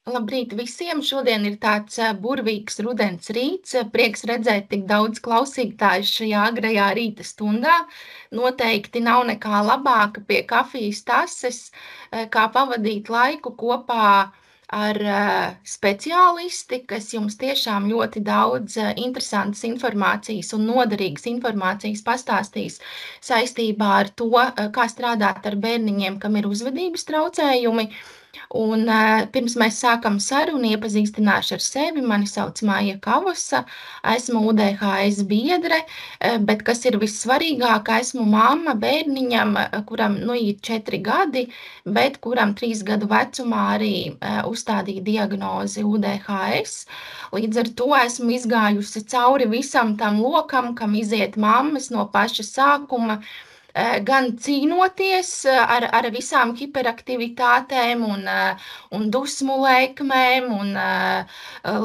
Labrīt visiem! Šodien ir tāds burvīgs rudens rīts. Prieks redzēt tik daudz klausītāju šajā agrajā rīta stundā. Noteikti nav nekā labāka pie kafijas tases, kā pavadīt laiku kopā ar speciālisti, kas jums tiešām ļoti daudz interesantas informācijas un noderīgas informācijas pastāstīs saistībā ar to, kā strādāt ar bērniņiem, kam ir uzvedības traucējumi. Un, pirms mēs sākam sarunu, iepazīstināšu ar sevi. Mani sauc Maija Kavosa, esmu UDHS biedre, bet kas ir vissvarīgāk, esmu mamma bērniņam, kuram nu ir 4 gadi, bet kuram 3 gadu vecumā arī uzstādīja diagnozi UDHS. Līdz ar to esmu izgājusi cauri visam tam lokam, kam iziet mammas no paša sākuma, gan cīnoties ar visām hiperaktivitātēm un dusmu lēkmēm un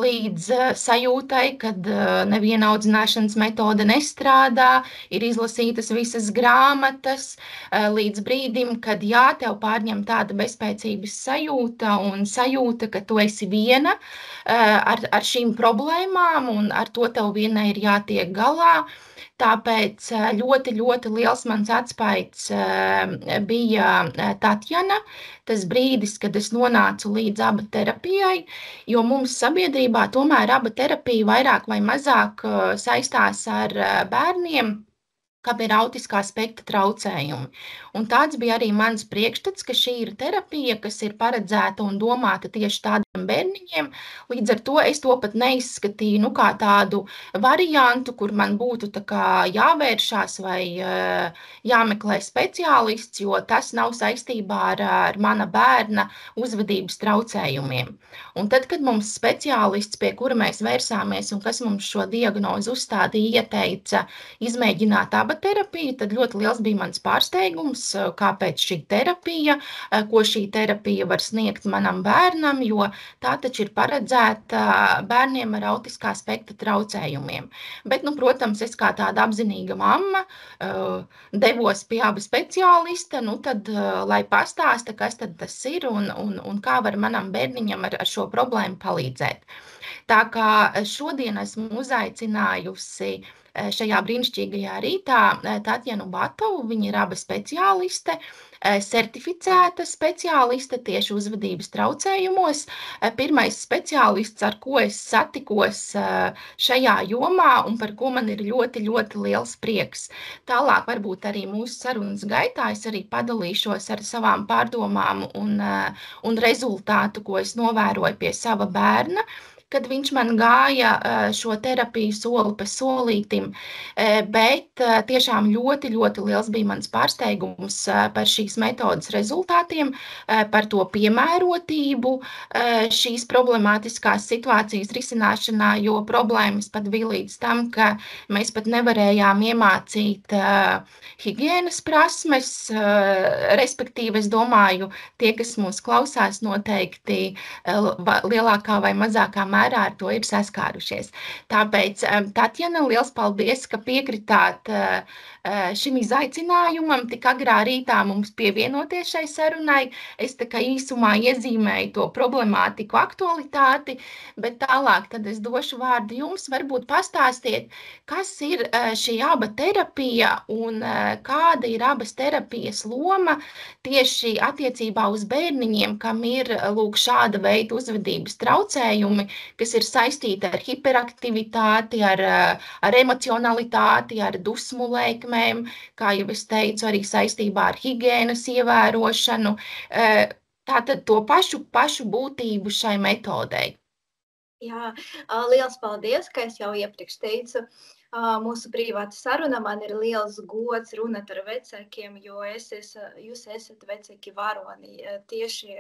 līdz sajūtai, kad neviena audzināšanas metode nestrādā, ir izlasītas visas grāmatas, līdz brīdim, kad jā, tev pārņem tāda bezspēcības sajūta un sajūta, ka tu esi viena ar šīm problēmām un ar to tev vienai ir jātiek galā. Tāpēc ļoti, ļoti liels mans atspaids bija Tatjana. Tas brīdis, kad es nonācu līdz aba terapijai, jo mums sabiedrībā tomēr aba terapija vairāk vai mazāk saistās ar bērniem, kam ir autiskā spektra traucējumi. Un tāds bija arī mans priekšstats, ka šī ir terapija, kas ir paredzēta un domāta tieši tādiem bērniņiem. Līdz ar to es to pat neizskatīju nu, kā tādu variantu, kur man būtu tā kā jāvēršās vai jāmeklē speciālists, jo tas nav saistībā ar mana bērna uzvedības traucējumiem. Un tad, kad mums speciālists, pie kura mēs vērsāmies un kas mums šo diagnozi uzstādīja, ieteica izmēģināt aba terapiju, tad ļoti liels bija mans pārsteigums, kāpēc šī terapija, ko šī terapija var sniegt manam bērnam, jo tā taču ir paredzēta bērniem ar autiskā spektra traucējumiem. Bet, nu, protams, es kā tāda apzinīga mamma devos pie aba speciālista, nu tad, lai pastāsta, kas tad tas ir un kā var manam bērniņam ar šo problēmu palīdzēt. Tā kā šodien esmu uzaicinājusi šajā brīnišķīgajā rītā Tatjanu Batovu, viņa ir aba speciāliste, certificēta speciāliste tieši uzvedības traucējumos. Pirmais speciālists, ar ko es satikos šajā jomā un par ko man ir ļoti, ļoti liels prieks. Tālāk varbūt arī mūsu sarunas gaitā es arī padalīšos ar savām pārdomām un rezultātu, ko es novēroju pie sava bērna, kad viņš man gāja šo terapiju soli pa solītim, bet tiešām ļoti, ļoti liels bija mans pārsteigums par šīs metodas rezultātiem, par to piemērotību šīs problemātiskās situācijas risināšanā, jo problēmas pat bija līdz tam, ka mēs pat nevarējām iemācīt higienas prasmes, respektīvi, es domāju, tie, kas mūs klausās, noteikti lielākā vai mazākā mērā ar to ir saskārušies. Tāpēc, Tatjana, liels paldies, ka piekritāt šim izaicinājumam, tik agrā rītā mums pievienoties šai sarunai. Es tā kā īsumā iezīmēju to problemātiku aktualitāti, bet tālāk tad es došu vārdu jums. Varbūt pastāstiet, kas ir šī aba terapija un kāda ir abas terapijas loma tieši attiecībā uz bērniņiem, kam ir lūk šāda veida uzvedības traucējumi, kas ir saistīti ar hiperaktivitāti, ar emocionalitāti, ar dusmu lēkmēm, kā jau es teicu, arī saistībā ar higienas ievērošanu. Tātad to pašu būtību šai metodei. Jā, liels paldies, ka es jau iepriekš teicu. Mūsu privāta saruna man ir liels gods runāt ar vecākiem, jo jūs esat vecāki varoni. Tieši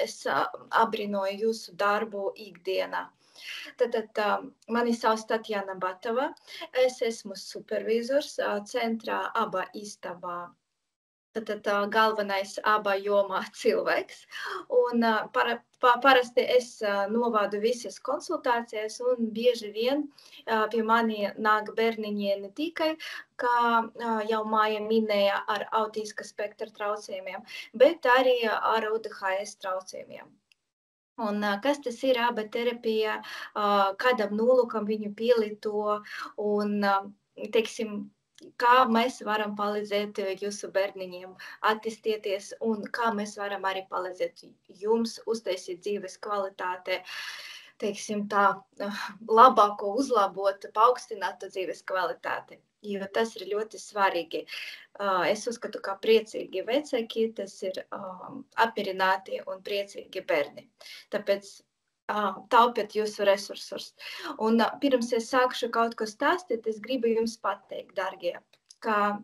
es abrinoju jūsu darbu ikdienā. Tad mani sauc Tatjana Batova. Es esmu supervizors centrā Aba istabā. Tad galvenais aba jomā cilvēks. Un parasti es novādu visas konsultācijas un bieži vien pie mani nāk bērniņi ne tikai, kā jau Māja minēja, ar autiska spektra traucējumiem, bet arī ar UDHS traucējumiem. Un kas tas ir aba terapija, kādam nolūkam viņu pielieto un, teiksim, kā mēs varam palīdzēt jūsu bērniņiem attīstīties un kā mēs varam arī palīdzēt jums uztaisīt dzīves kvalitāte, teiksim tā, labāko uzlabot, paaugstināt dzīves kvalitāti. Jo tas ir ļoti svarīgi. Es uzskatu, ka priecīgi vecāki, tas ir apmierināti un priecīgi bērni. Tāpēc taupiet jūsu resursus. Un pirms es sākšu kaut ko stāstīt, es gribu jums pateikt, dargie, ka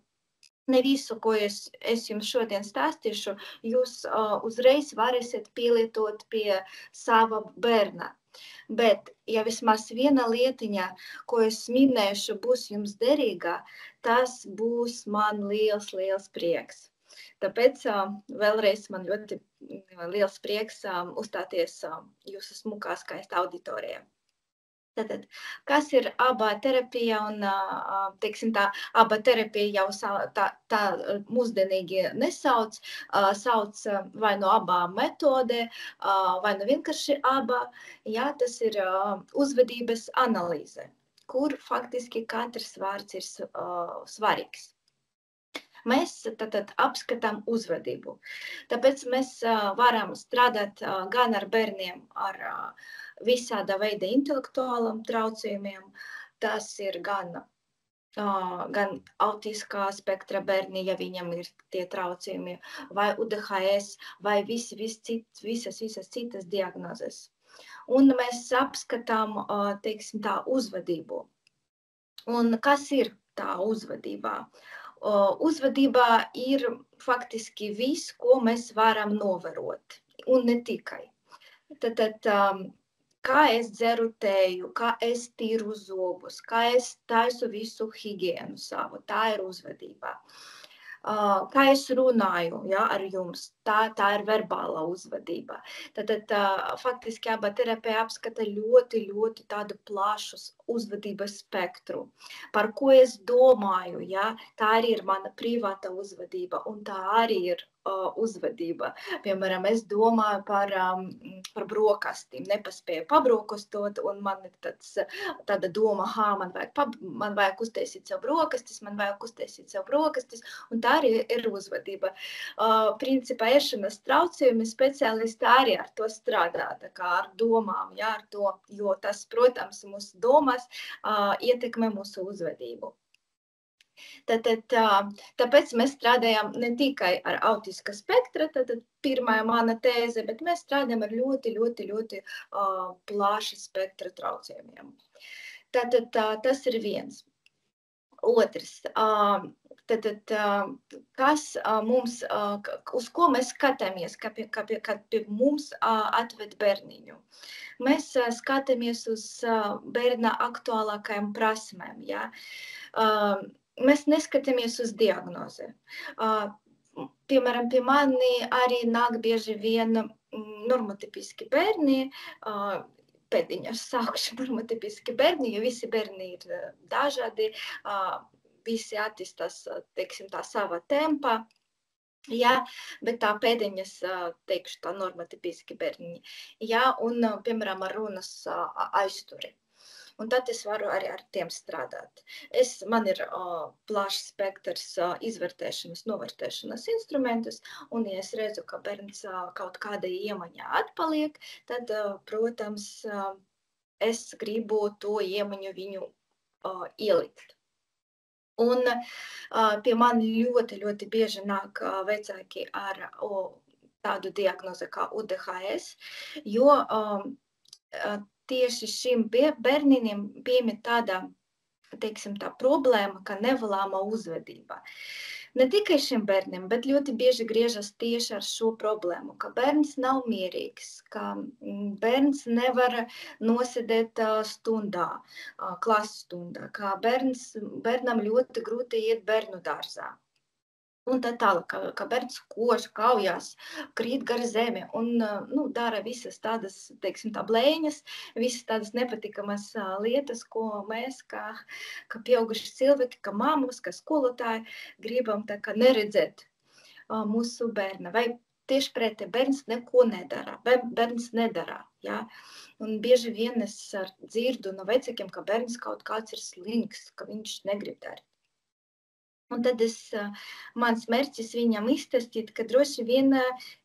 ne visu, ko es jums šodien stāstīšu, jūs uzreiz varēsiet pielietot pie sava bērna. Bet, ja vismaz viena lietiņa, ko es minēšu, būs jums derīga, tas būs man liels prieks. Tāpēc vēlreiz man ļoti liels prieks uzstāties jūsu smukā skaista auditorijā. Tātad, kas ir aba terapija un, teiksim tā, aba terapija jau tā mūsdienīgi nesauc, sauc vai no abām metodē, vai no vienkārši aba, jā, tas ir uzvedības analīze, kur faktiski katrs vārds ir svarīgs. Mēs tātad apskatām uzvedību. Tāpēc mēs varam strādāt gan ar bērniem ar visāda veida intelektuālam traucējumiem. Tas ir gan autiskā spektra bērni, ja viņam ir tie traucējumi, vai UDHS, vai visas citas diagnozes. Un mēs apskatām, teiksim tā, uzvedību. Un kas ir tā uzvedībā? Uzvedībā ir faktiski viss, ko mēs varam novērot, un ne tikai. Tad, kā es dzeru tēju, kā es tīru zobus, kā es taisu visu higienu savu, tā ir uzvedība. Kā es runāju, ja, ar jums, tā ir verbāla uzvedība. Tad faktiski aba terapija apskata ļoti tādu plašu uzvedības spektru. Par ko es domāju, ja, tā arī ir mana privāta uzvedība, un tā arī ir uzvedība. Piemēram, es domāju par brokastīm, nepaspēju pabrokastot, un man ir tāda doma, man vajag uztaisīt sev brokastis, un tā arī ir uzvedība. Principā ēšanas traucējumi speciālisti arī ar to strādā, tā kā ar domām, jā, ar to, jo tas, protams, mūsu domas ietekmē mūsu uzvedību. Tāpēc mēs strādājam ne tikai ar autiska spektra, pirmā mana tēze, bet mēs strādājam ar ļoti plaša spektra traucējumiem. Tas ir viens. Otrs, kas mums, uz ko mēs skatāmies, kad pie mums atved bērniņu? Mēs skatāmies uz bērna aktuālākajām prasmēm, ja? Mēs neskatāmies uz diagnozi. Piemēram, pie mani arī nāk bieži vien normotipiski bērni, pēdiņas saukšu normotipiski bērni, jo visi bērni ir dažādi, visi attīstās, teiksim, tā sava tempa, jā, bet tā pēdiņas, teikšu, tā normotipiski bērni, jā, un, piemēram, ar runas aizturi. Un tad es varu arī ar tiem strādāt. Man ir plašs spektrs izvērtēšanas, novērtēšanas instrumentus, un ja es redzu, ka bērns kaut kāda iemaņā atpaliek, tad, protams, es gribu to iemaņu viņu ielikt. Un pie mani ļoti bieži nāk vecāki ar tādu diagnozi kā UDHS, jo tieši šim bērniņam piemīt tāda, teiksim, tā problēma, ka nevēlama uzvedība. Ne tikai šim bērnam, bet ļoti bieži griežas tieši ar šo problēmu, ka bērns nav mierīgs, ka bērns nevar nosēdēt stundā, klases stundā, ka bērnam ļoti grūti iet bērnu dārzā. Un tā tālāk, ka bērns kož, kaujās, krīt gar zemi un dara visas tādas, teiksim, tā blēņas, visas tādas nepatikamas lietas, ko mēs, kā pieauguši cilvēki, kā mammas, kā skolotāji, gribam tā kā neredzēt mūsu bērna. Vai tieši pretēji, bērns neko nedara, bērns nedara, ja? Un bieži vien es dzirdu no vecākiem, ka bērns kaut kāds ir slinks, ka viņš negrib darīt. Un tad mans mērķis viņam iztestīt, ka droši vien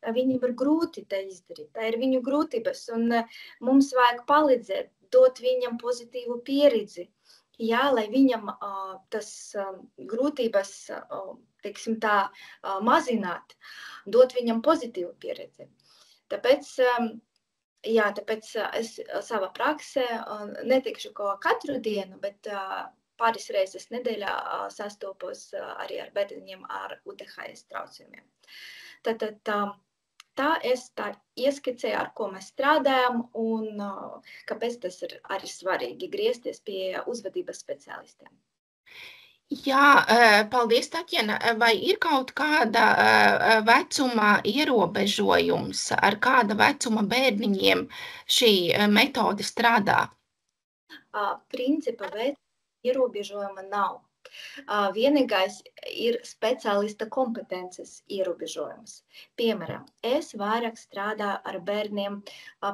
viņam ir grūti tā izdarīt, tā ir viņu grūtības, un mums vajag palīdzēt, dot viņam pozitīvu pieredzi, jā, lai viņam tas grūtības, teiksim tā, mazināt, dot viņam pozitīvu pieredzi. Tāpēc es savā praksē netikšu katru dienu, bet pāris reizes nedēļā sastopos arī ar bērniem ar UTHS traucējumiem. Tātad tā es tā ieskicēju, ar ko mēs strādājam un kāpēc tas ir arī svarīgi griezties pie uzvedības speciālistiem. Jā, paldies, Taķena. Vai ir kaut kāda vecuma ierobežojums, ar kāda vecuma bērniņiem šī metode strādā? Principa vecuma ierobežojuma nav. Vienīgais ir speciālista kompetences ierobežojums. Piemēram, es vairāk strādāju ar bērniem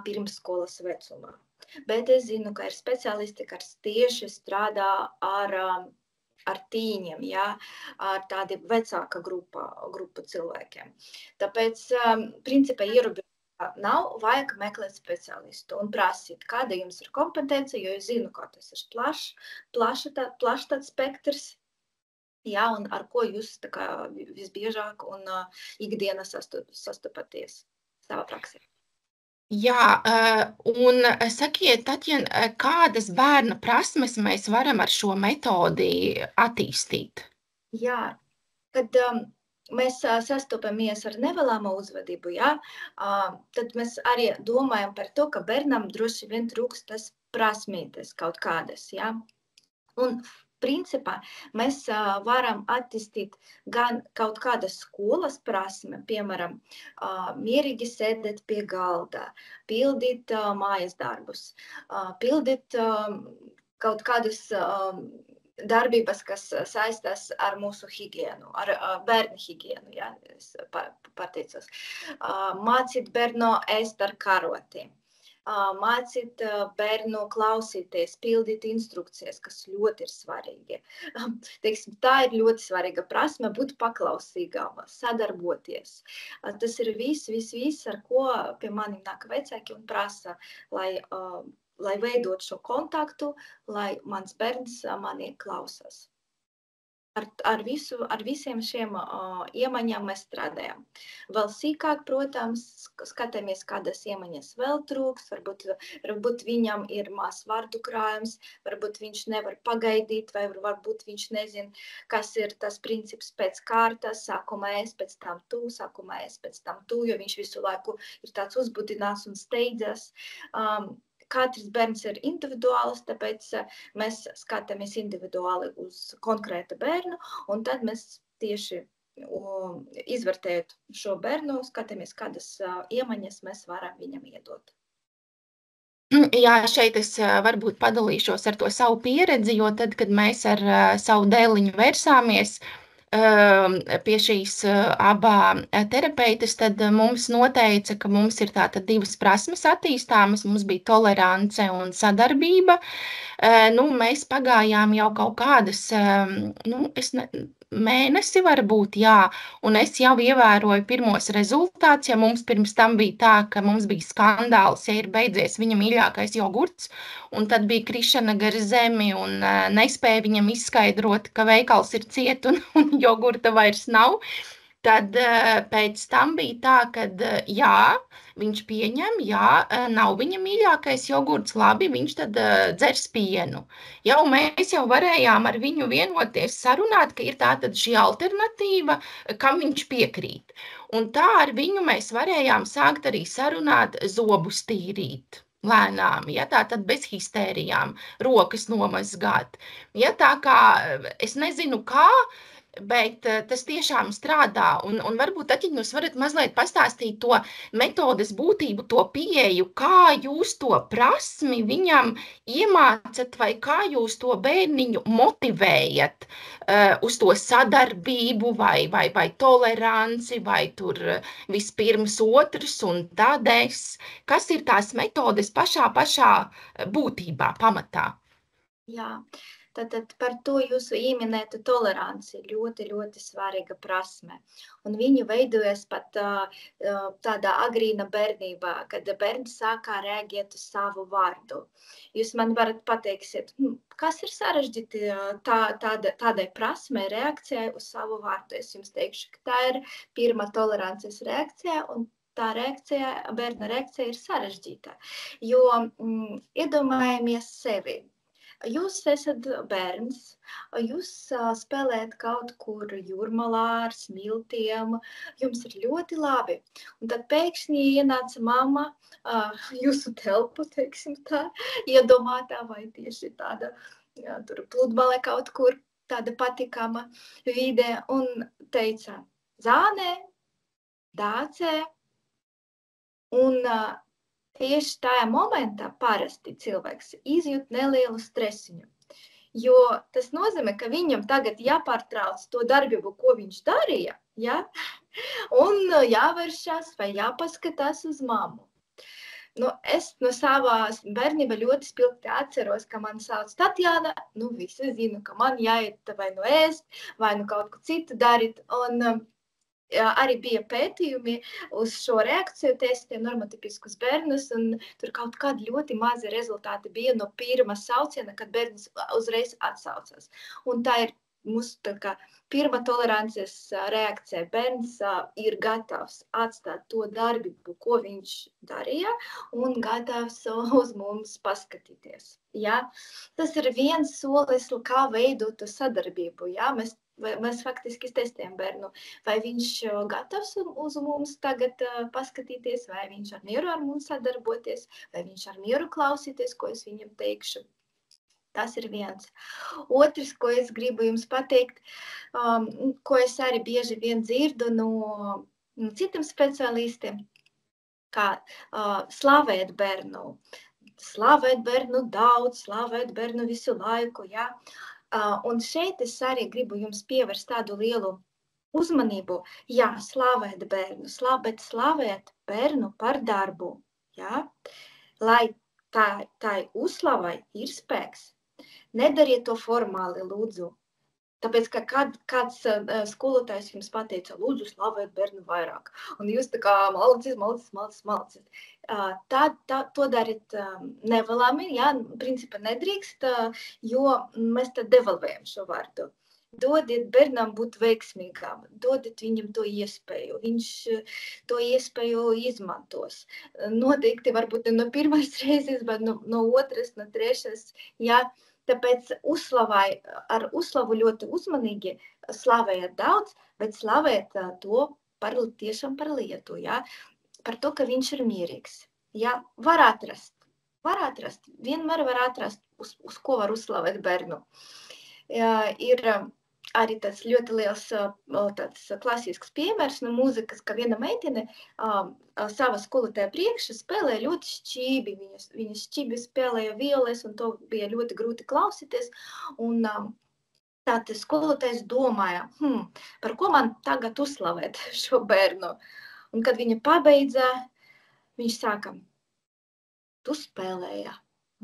pirmsskolas vecumā, bet es zinu, ka ir speciālisti, kas tieši strādā ar tīņiem, ja, ar tādi vecāka grupa cilvēkiem. Tāpēc, principā, ierobežojumi nav, vajag meklēt speciālistu un prasīt, kāda jums ir kompetence, jo es zinu, ka tas ir plašs tāds spektrs, ja, un ar ko jūs tā kā visbiežāk un ikdienā sastopaties savā praksē. Jā, un sakiet, Taķena, kādas bērna prasmes mēs varam ar šo metodi attīstīt? Jā, kad mēs sastopamies ar nevēlamu uzvedību, ja, tad mēs arī domājam par to, ka bērnam droši vien trūkst tas prasmītes kaut kādas. Ja. Un principā mēs varam attīstīt gan kaut kādas skolas prasme, piemēram, mierīgi sēdēt pie galda, pildīt mājas darbus, pildīt kaut kādas darbības, kas saistās ar mūsu higienu, ar bērnu higienu, ja, es pateicos. Mācīt bērnu ēst ar karoti, mācīt bērnu klausīties, pildīt instrukcijas, kas ļoti ir svarīgi. Teiksim, tā ir ļoti svarīga prasme būt paklausīgām, sadarboties. Tas ir viss, ar ko pie maniem nāk vecāki un prasa, lai veidot šo kontaktu, lai mans bērns mani klausās. Ar visiem šiem iemaņām mēs strādājam. Vēl sīkāk, protams, skatāmies, kādas iemaņas vēl trūks, varbūt viņam ir maz vārdu krājums, varbūt viņš nevar pagaidīt, vai varbūt viņš nezin, kas ir tas princips pēc kārtas, sākumā es, pēc tam tu, sākumā es, pēc tam tu, jo viņš visu laiku ir tāds uzbudināts un steidzas. Katrs bērns ir individuāls, tāpēc mēs skatāmies individuāli uz konkrētu bērnu, un tad mēs tieši izvērtējot šo bērnu, skatāmies, kādas iemaņas mēs varam viņam iedot. Jā, šeit es varbūt padalīšos ar to savu pieredzi, jo tad, kad mēs ar savu dēliņu vērsāmies pie šīs abām terapeites, tad mums noteica, ka mums ir tātad divas prasmes attīstāmas, mums bija tolerance un sadarbība. Mēs pagājām jau kaut kādas, mēnesi varbūt, jā, un es jau ievēroju pirmos rezultātus, ja mums pirms tam bija tā, ka mums bija skandāls, ja ir beidzies viņa mīļākais jogurts, un tad bija krišana gar zemi, un nespēja viņam izskaidrot, ka veikals ir ciet un jogurta vairs nav. Tad pēc tam bija tā, ka jā, viņš pieņem, jā, nav viņa mīļākais jogurts, labi, viņš tad dzers pienu. Ja, un mēs jau varējām ar viņu vienoties, sarunāt, ka ir tātad šī alternatīva, kam viņš piekrīt. Un tā ar viņu mēs varējām sākt arī sarunāt zobus tīrīt. Lēnām, ja, tā tad bez histērijām, rokas nomazgāt. Ja, tā kā es nezinu kā, bet tas tiešām strādā. Un varbūt tad, ja jūs varat mazliet pastāstīt to metodes būtību, to pieeju, kā jūs to prasmi viņam iemācat vai kā jūs to bērniņu motivējat uz to sadarbību vai toleranci, vai tur vispirms otrs un tad es. Kas ir tās metodes pašā būtībā, pamatā? Jā, tātad par to jūsu ieminētu toleranci ļoti, ļoti svarīga prasme. Un viņu veidojas pat tādā agrīna bērnībā, kad bērns sākā reaģēt uz savu vārdu. Jūs man varat pateiksiet, kas ir sarežģīti tādai prasmei reakcijai uz savu vārdu. Es jums teikšu, ka tā ir pirmā tolerances reakcija, un tā reakcija, bērna reakcija ir sarežģīta. Jo iedomājamies sevi. Jūs esat bērns, jūs spēlējat kaut kur jūrmalā ar smiltiem, jums ir ļoti labi. Un tad pēkšņi ienāca mamma jūsu telpu, teiksim tā, iedomātā vai tieši tāda tur pludmale kaut kur, tāda patikama vide, un teica, Zānē, Dācē, un tieši tajā momentā parasti cilvēks izjūt nelielu stresiņu, jo tas nozīmē, ka viņam tagad jāpārtrauc to darbību, ko viņš darīja, ja? Un jāvēršas vai jāpaskatās uz mammu. Es no savās bērnība ļoti spilgti atceros, ka man sauc Tatjana, visi zinu, ka man jāiet vai ēst, vai kaut ko citu darīt, un arī bija pētījumi uz šo reakciju testiem normotipiskus bērnus, un tur kaut kādi ļoti mazi rezultāti bija no pirmā sauciena, kad bērns uzreiz atsaucas. Un tā ir mūsu pirmā tolerances reakcija. Bērns ir gatavs atstāt to darbību, ko viņš darīja, un gatavs uz mums paskatīties. Ja? Tas ir viens solis, kā veidot sadarbību. Ja? Mēs faktiski testējam bērnu, vai viņš gatavs uz mums tagad paskatīties, vai viņš ar mieru ar mums sadarboties, vai viņš ar mieru klausīties, ko es viņam teikšu. Tas ir viens. Otrs, ko es gribu jums pateikt, ko es arī bieži vien dzirdu no citiem speciālistiem, kā slavēt bērnu. Slavēt bērnu daudz, slavēt bērnu visu laiku, ja? Un šeit es arī gribu jums pievērst tādu lielu uzmanību. Jā, slavēt bērnu, bet slavēt bērnu par darbu. Ja? Lai tai uzslavai ir spēks. Nedariet to formāli, lūdzu. Tāpēc, ka kāds skolotājs jums pateica, lūdzu, slavēt bērnu vairāk. Un jūs tā kā malacis. To darīt nevēlami, ja, principā nedrīkst, jo mēs tad devalvējam šo vārdu. Dodiet bērnam būt veiksmīgām, dodiet viņam to iespēju, viņš to iespēju izmantos. Noteikti varbūt ne no pirmās reizes, bet no otras, no trešas, ja. Tāpēc ar uzslavu ļoti uzmanīgi slavējat daudz, bet slavēt to tiešām par lietu, ja? Par to, ka viņš ir mierīgs. Ja? Var atrast, vienmēr var atrast, uz ko var uzslavēt bērnu. Ir arī tāds ļoti liels tāds klasisks piemērs no mūzikas, ka viena meitene sava skolotāja priekšā spēlēja ļoti šķībi. Viņa šķībi spēlēja violes, un to bija ļoti grūti klausīties. Un tātad skolotājs domāja, par ko man tagad uzslavēt šo bērnu. Un kad viņa pabeidza, viņš sāka, tu spēlēji,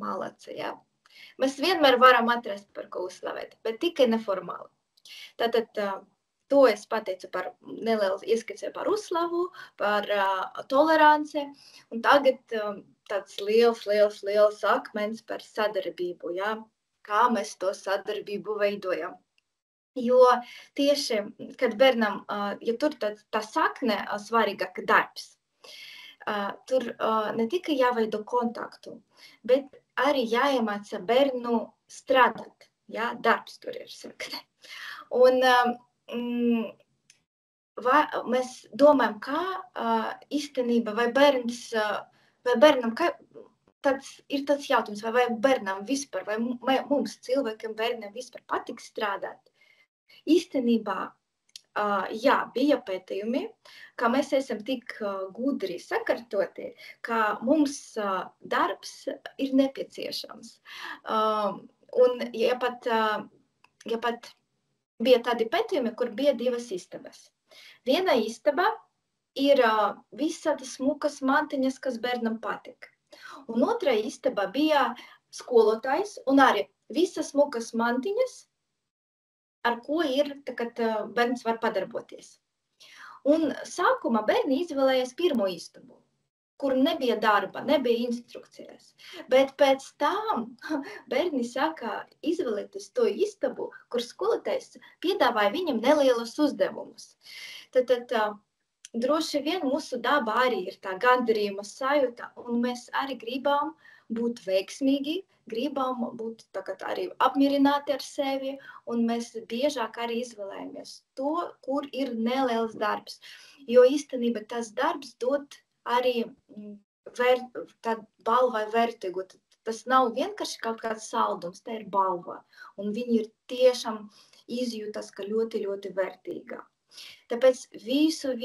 malaci, jā. Mēs vienmēr varam atrast, par ko uzslavēt, bet tikai neformāli. Tātad to es pateicu par nelielu ieskicēju par uzslavu, par toleranci, un tagad tāds liels akmens par sadarbību, ja? Kā mēs to sadarbību veidojam. Jo tieši, kad bērnam, ja tur tā sakne svarīgāka darbs, tur ne tikai jāveido kontaktu, bet arī jāiemāca bērnu strādāt, ja? Darbs tur ir sakne. Un mēs domājam, kā īstenībā, vai bērnam, ir tāds jautājums, vai bērnam vispār, vai mums cilvēkiem bērniem vispār patīk strādāt. Īstenībā, jā, bija pētījumi, ka mēs esam tik gudri sakārtoti, ka mums darbs ir nepieciešams. Un ja pat bija tādi pētījumi, kur bija 2 istabas. Viena istaba ir visādas smukas mantiņas, kas bērnam patīk. Un otra istaba bija skolotājs un arī visas smukas mantiņas, ar ko bērns var padarboties. Un sākumā bērni izvēlējās pirmo istabu, kur nebija darba, nebija instrukcijas. Bet pēc tam bērni sāka izvēlēties to istabu, kur skolotājs piedāvāja viņam nelielus uzdevumus. Tad droši vien mūsu daba arī ir tā gandarījuma sajūta, un mēs arī gribam būt veiksmīgi, gribam būt arī apmierināti ar sevi, un mēs biežāk arī izvēlējamies to, kur ir neliels darbs. Jo īstenībā tas darbs dod arī tādu balvu vai vērtīgu. Tas nav vienkārši kaut kāds saldums, tā ir balva. Un viņi ir tiešām izjūtas, ka ļoti, ļoti vērtīga. Tāpēc visu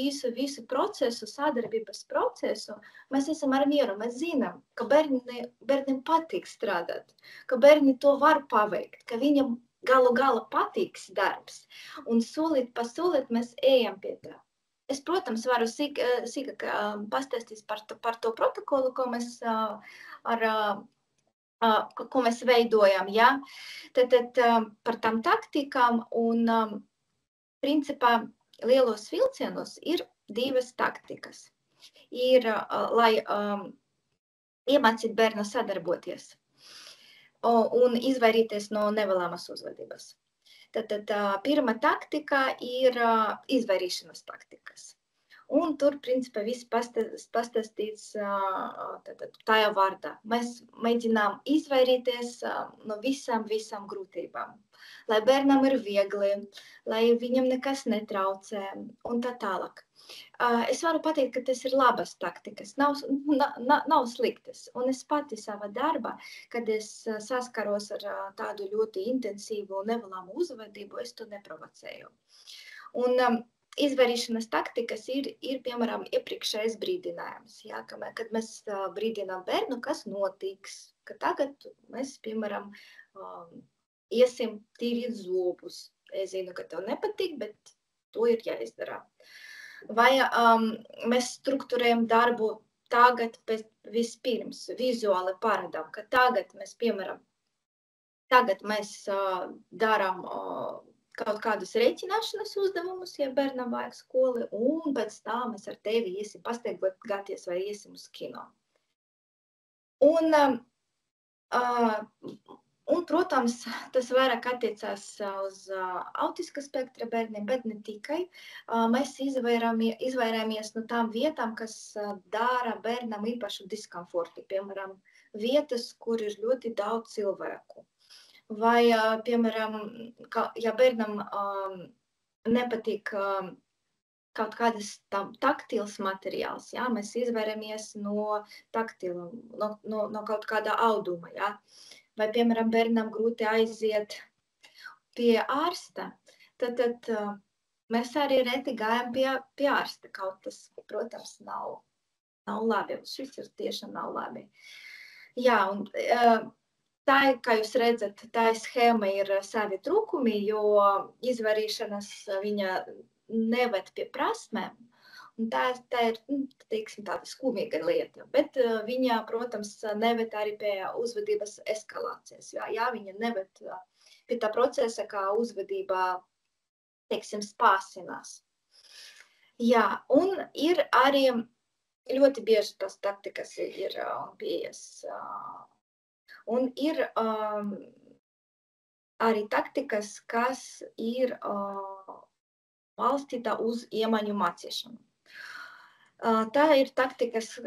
procesu, sadarbības procesu mēs esam ar mieru. Mēs zinām, ka bērniem patīk strādāt, ka bērni to var paveikt, ka viņam galu galā patiks darbs. Un solīt pa solīt mēs ejam pie tā. Es, protams, varu sīkāk pastāstīt par to protokolu, ko mēs veidojam. Ja? Tad par tām taktikām un principā lielos vilcienos ir 2 taktikas. Ir, lai iemācīt bērnu sadarboties un izvairīties no nevēlamas uzvedības. Tad pirmā taktika ir izvairīšanas taktikas. Un tur, principā, viss pastāstīts tajā vārdā. Mēs mēģinām izvairīties no visām grūtībām. Lai bērnam ir viegli, lai viņam nekas netraucē un tā tālāk. Es varu pateikt, ka tas ir labas taktikas, nav sliktas. Un es pati savā darbā, kad es saskaros ar tādu ļoti intensīvu un nevēlamu uzvedību, es to neprovocēju. Un izvairīšanas taktikas ir piemēram, iepriekšējais brīdinājums. Ja, kad mēs brīdinām bērnu, kas notiks, ka tagad mēs, piemēram, iesim tīrīt zobus. Es zinu, ka tev nepatīk, bet to ir jāizdara. Vai mēs strukturējam darbu tagad vispirms, vizuāli parādām, ka tagad mēs, piemēram, darām kaut kādus rēķināšanas uzdevumus, ja bērnam vajag skoli, un pēc tam mēs ar tevi iesim pastaigāties vai iesim uz kino. Un, protams, tas vairāk attiecās uz autiska spektra bērniem, bet ne tikai. Mēs izvairāmies no tām vietām, kas dara bērnam īpašu diskomfortu. Piemēram, vietas, kur ir ļoti daudz cilvēku. Vai, piemēram, ja bērnam nepatīk kaut kādas taktīls materiāls, ja? Mēs izvairamies no taktila, no kaut kāda auduma. Ja? Vai, piemēram, bērnam grūti aiziet pie ārsta, tad mēs arī reti gājam pie ārsta. Kaut tas, protams, nav labi. Šis ir tiešām nav labi. Jā, un tā, kā jūs redzat, tā schēma ir savi trūkumi, jo izvairīšanas viņa neved pie prasmēm. Un tā ir, teiksim, tāda skumīga lieta, bet viņa, protams, neved arī pie uzvedības eskalācijas. Jā, viņa neved pie tā procesa, kā uzvedībā, teiksim, spāsinās. Jā, un ir arī ļoti bieži tās taktikas ir pieejas. Un ir arī taktikas, kas ir balstīta uz iemaņu mācīšanu. Tā ir taktikas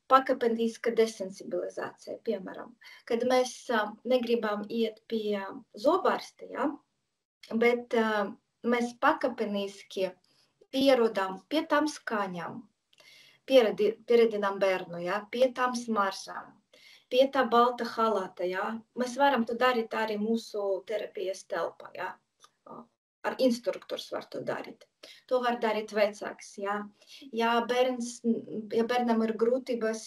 pakāpeniska desensibilizācija, piemēram, kad mēs negribam iet pie zobārsta, ja? Bet mēs pakāpeniski pierodam pie tām skaņām, pieredinām bērnu, ja? Pie tām smaržām, pie tā balta halāta. Ja? Mēs varam to darīt arī mūsu terapijas telpā. Ja? ar instruktors var to darīt. To var darīt vecāks, jā. Ja bērnam ir grūtības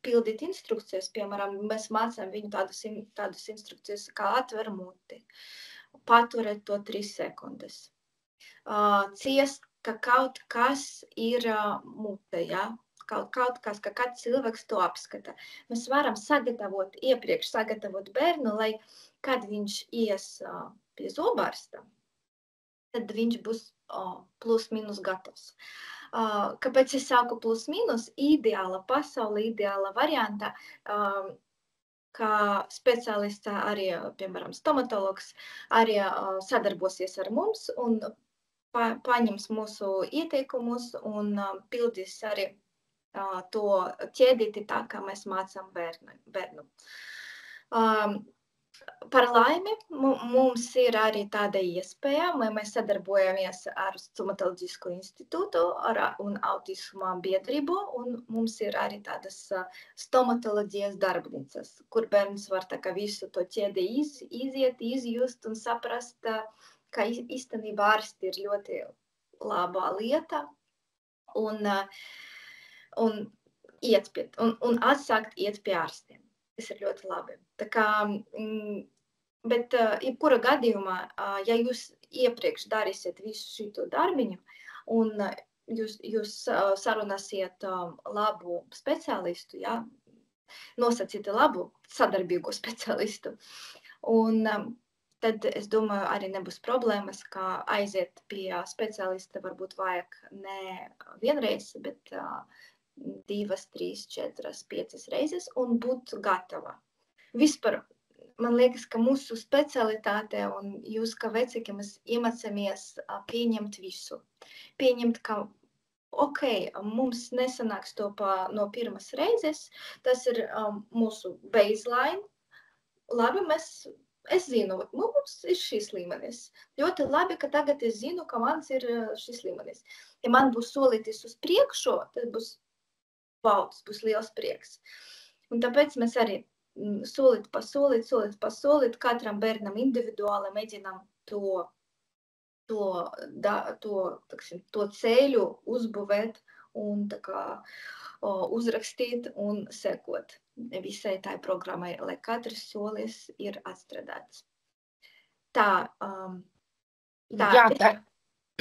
pildīt instrukcijas, piemēram, mēs mācām viņu tādus instrukcijas, kā atver muti, paturēt to 3 sekundes. Ciest, ka kaut kas ir mute, jā. Kaut kas, ka kāds cilvēks to apskata. Mēs varam iepriekš sagatavot bērnu, lai, kad viņš ies pie zobārsta, tad viņš būs plus mīnus gatavs. Kāpēc es saku plus mīnus? Ideāla pasaule, ideāla varianta, ka speciālists arī, piemēram, stomatologs, arī sadarbosies ar mums un paņems mūsu ieteikumus un pildīs arī to ķēdīti tā, kā mēs mācām bērnu. Par laimi, mums ir arī tāda iespēja, mēs sadarbojamies ar Stomatoloģisko institūtu un autisma biedrību, un mums ir arī tādas stomatoloģijas darbnīcas, kur bērns var tā kā visu to ķēdi iziet, izjust un saprast, ka īstenībā ārsti ir ļoti labā lieta un atsākt iet pie ārstiem. Tas ir ļoti labi. Tā kā, bet jebkura gadījumā, ja jūs iepriekš darīsiet visu šito darbiņu un jūs sarunāsiet labu speciālistu, ja, nosacīti labu sadarbīgo speciālistu, un tad, es domāju, arī nebūs problēmas, kā aiziet pie speciālista varbūt vajag ne vienreiz, bet 2, 3, 4, 5 reizes un būt gatava. Vispār, man liekas, ka mūsu specialitāte un jūs kā vecāki mēs iemācāmies pieņemt visu. Pieņemt, ka mums nesanāks to no pirmas reizes, tas ir mūsu baseline. Labi, es zinu, mums ir šis līmenis. Ļoti labi, ka tagad es zinu, ka mans ir šis līmenis. Ja man būs solītis uz priekšu, tad būs liels prieks. Un tāpēc mēs arī solīt pa solīt, katram bērnam individuāli mēģinām to ceļu uzbūvēt un tā kā uzrakstīt un sekot visai tai programmai, lai katrs solis ir atstrādāts.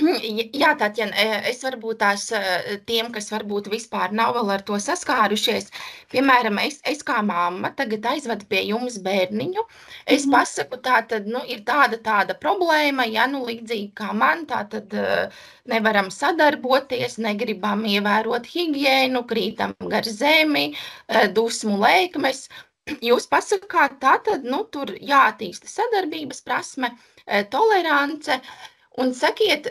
Jā, Tatjana, es varbūt tās tiem, kas varbūt vispār nav vēl ar to saskārušies, piemēram, es kā mamma tagad aizvedu pie jums bērniņu, es pasaku, tātad, ir tāda problēma, ja, līdzīgi kā man, tātad nevaram sadarboties, negribam ievērot higiēnu, krītam gar zemi, dusmu lēkmes. Jūs pasakāt, tātad, tur jātīsta sadarbības prasme, tolerance. Un sakiet,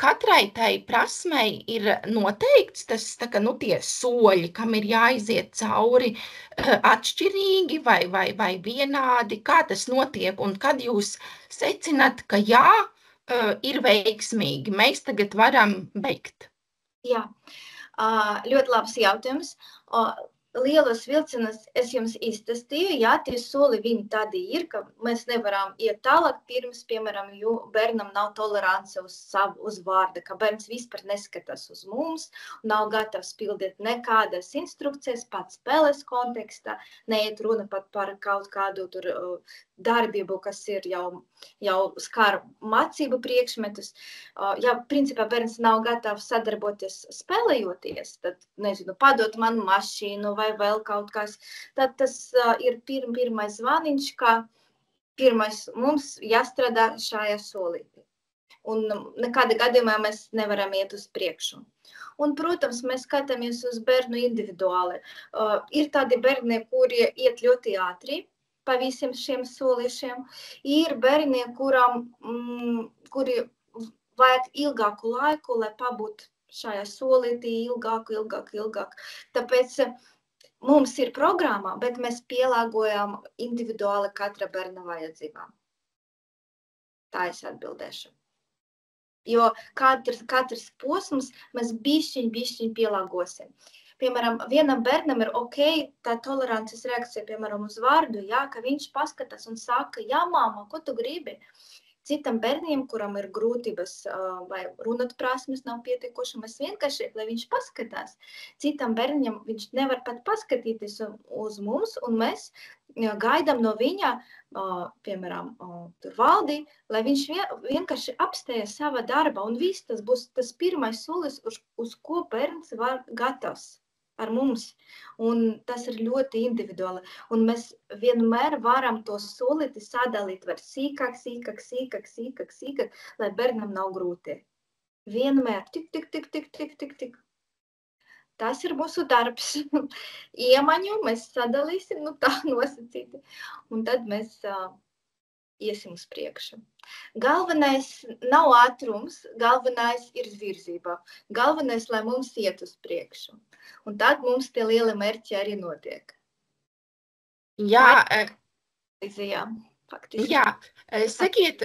katrai tai prasmei ir noteikts tas, tie soļi, kam ir jāiziet cauri atšķirīgi vai vienādi, kā tas notiek, un kad jūs secināt, ka jā, ir veiksmīgi, mēs tagad varam beigt? Jā, ļoti labs jautājums. Lielos vilcienos es jums izstāstīju, jā, tie soli viņi tādi ir, ka mēs nevaram iet tālāk pirms, piemēram, jo bērnam nav tolerance uz vārda, ka bērns vispār neskatās uz mums, nav gatavs pildīt nekādas instrukcijas, pat spēles kontekstā, neiet runa pat par kaut kādu tur darbību, kas ir jau skar mācību priekšmetus. Ja, principā, bērns nav gatavs sadarboties spēlējoties, tad, nezinu, padot man mašīnu vai vēl kaut kas, tad tas ir pirmais zvaniņš, ka pirmais mums jāstrādā šajā solī. Un nekādā gadījumā mēs nevaram iet uz priekšu. Un, protams, mēs skatāmies uz bērnu individuāli. Ir tādi bērni, kuri iet ļoti ātri pa visiem šiem solīšiem. Ir bērni, kuri vajag ilgāku laiku, lai pabūtu šajā solītī ilgāk. Tāpēc mums ir programma, bet mēs pielāgojam individuāli katra bērna vajadzībām. Tā es atbildēšu. Jo katrs posms mēs bišķiņ pielāgosim. Piemēram, vienam bērnam ir tā tolerances reakcija, piemēram, uz vārdu, jā, ka viņš paskatās un saka, jā, māma, ko tu gribi? citam bērniem, kuram ir grūtības vai runāt prasmes nav pietiekoši, mēs vienkārši, lai viņš paskatās. Citam bērniem viņš nevar pat paskatīties uz mums, un mēs gaidām no viņa, piemēram, tur Valdi, lai viņš vienkārši apstēja sava darba, un viss tas būs tas pirmais solis, uz ko bērns var gatavs ar mums. Un tas ir ļoti individuāli. Un mēs vienmēr varam to solīti sadalīt var sīkāk, lai bērnam nav grūti. Vienmēr tik. Tas ir mūsu darbs. Iemaņu mēs sadalīsim, tā nosacīti. Un tad mēs iesim uz priekšu. Galvenais nav ātrums, galvenais ir virzība. Galvenais, lai mums iet uz priekšu. Un tad mums tie lieli mērķi arī notiek. Jā, faktiski. Jā, sakiet,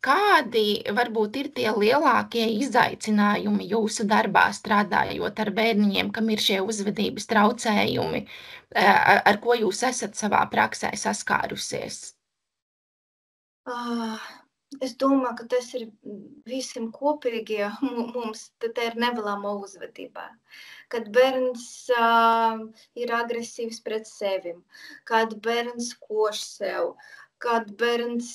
kādi varbūt ir tie lielākie izaicinājumi jūsu darbā strādājot ar bērniņiem, kam ir šie uzvedības traucējumi, ar ko jūs esat savā praksē saskārusies? Es domāju, ka tas ir visiem kopīgi mums, tā ir nevēlama uzvedība. Kad bērns ir agresīvs pret sevi, kad bērns koš sev, kad bērns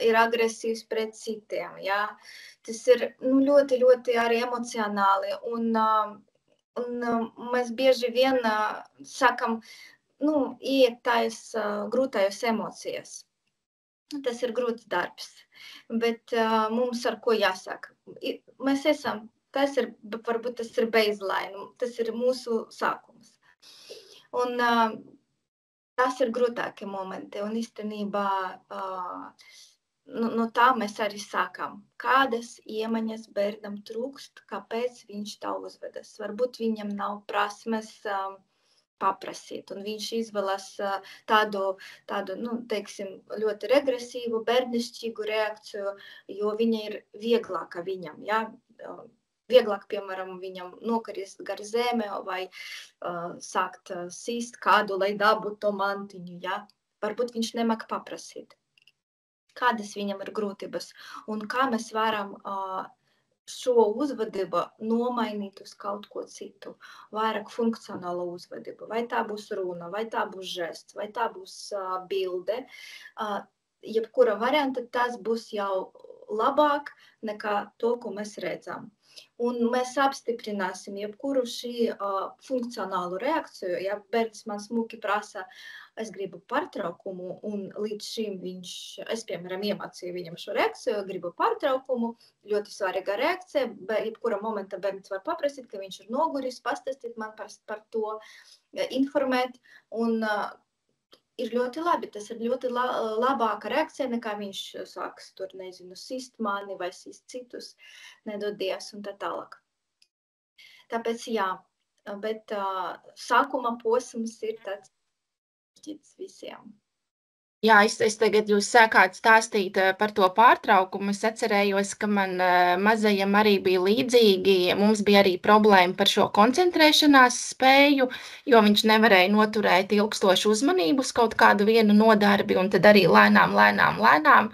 ir agresīvs pret citiem. Ja? Tas ir ļoti, ļoti arī emocionāli. Un mēs bieži vien sakam, iet tais grūtajos emocijas. Tas ir grūts darbs, bet mums ar ko jāsaka. Mēs esam, varbūt tas ir baseline, tas ir mūsu sākums. Un tas ir grūtākie momenti, un īstenībā no tā mēs arī sākam. Kādas iemaņas bērnam trūkst, kāpēc viņš tā uzvedas. Varbūt viņam nav prasmes paprasīt, un viņš izvēlas tādu teiksim, ļoti regresīvu, bērnišķīgu reakciju, jo viņa ir vieglāka viņam, ja? Vieglāk, piemēram, viņam nokarist gar zeme vai sākt sīst kādu, lai dabūtu to mantiņu, ja? Varbūt viņš nemāk paprasīt. Kādas viņam ir grūtības, un kā mēs varam šo uzvedību nomainīt uz kaut ko citu, vairāk funkcionālu uzvedību. Vai tā būs runa, vai tā būs žests, vai tā būs bilde. Jebkura varianta tas būs jau labāk nekā to, ko mēs redzam. Un mēs apstiprināsim jebkuru šī funkcionālu reakciju. Ja bērns man smuki prasa, es gribu pārtraukumu, un līdz šim es, piemēram, iemācīju viņam šo reakciju, gribu pārtraukumu, ļoti svarīga reakcija, bet jebkura momenta bērns var paprasīt, ka viņš ir noguris, pastāstīt man par to, informēt, un ir ļoti labi, tas ir ļoti labāka reakcija, nekā viņš sāks tur, sist mani vai sist citus, nedodies un tā tālāk. Tāpēc jā, bet sākuma posms ir tāds visiem. Jā, es tagad jūs sākāt stāstīt par to pārtraukumu. Es atcerējos, ka man mazajam arī bija līdzīgi. Mums bija arī problēma par šo koncentrēšanās spēju, jo viņš nevarēja noturēt ilgstošu uzmanību uz kaut kādu vienu nodarbi, un tad arī lēnām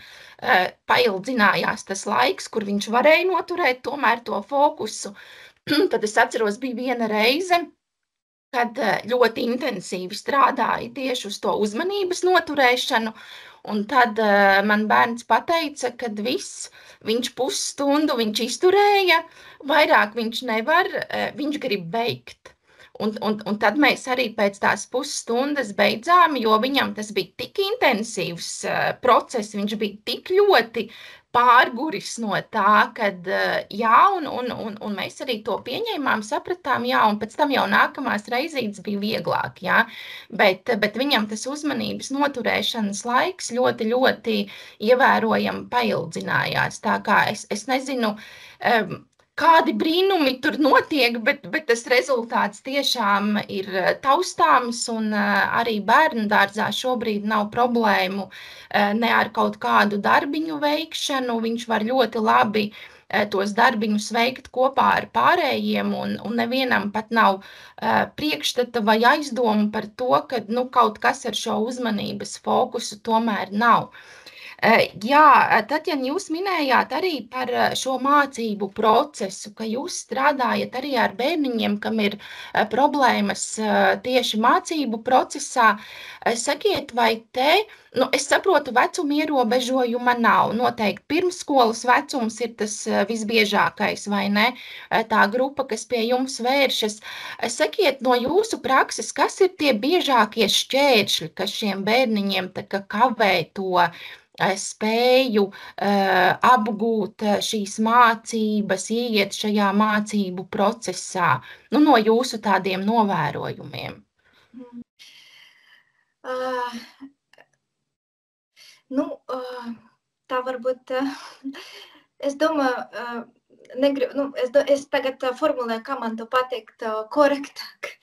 paildzinājās tas laiks, kur viņš varēja noturēt tomēr to fokusu. Tad es atceros, bija viena reize, kad ļoti intensīvi strādāja tieši uz to uzmanības noturēšanu, un tad man bērns pateica, ka viņš pusstundu viņš izturēja, vairāk viņš nevar, viņš grib beigt. Un tad mēs arī pēc tās pusstundas beidzām, jo viņam tas bija tik intensīvs process, viņš bija tik ļoti pārguris no tā, kad jā, un mēs arī to pieņēmām, sapratām, jā, un pēc tam jau nākamās reizītes bija vieglāk, jā, bet viņam tas uzmanības noturēšanas laiks ļoti, ļoti ievērojami paildzinājās, tā kā es nezinu, kādi brīnumi tur notiek, bet tas rezultāts tiešām ir taustāms, un arī bērnu dārzā šobrīd nav problēmu ne ar kaut kādu darbiņu veikšanu. Viņš var ļoti labi tos darbiņus veikt kopā ar pārējiem, un nevienam pat nav priekšstata vai aizdomu par to, ka kaut kas ar šo uzmanības fokusu tomēr nav. Jā, Tatjana, jūs minējāt arī par šo mācību procesu, ka jūs strādājat arī ar bērniņiem, kam ir problēmas tieši mācību procesā. Sakiet, vai te, nu, es saprotu, vecuma ierobežojuma nav. Noteikti pirmsskolas vecums ir tas visbiežākais, vai ne? Tā grupa, kas pie jums vēršas. Sakiet, no jūsu prakses, kas ir tie biežākie šķēršļi, kas šiem bērniņiem tā kā kavē to spēju apgūt šīs mācības, ieiet šajā mācību procesā, nu, no jūsu tādiem novērojumiem? Tā varbūt, es domāju, es tagad formulēju, kā man to pateikt korektāk.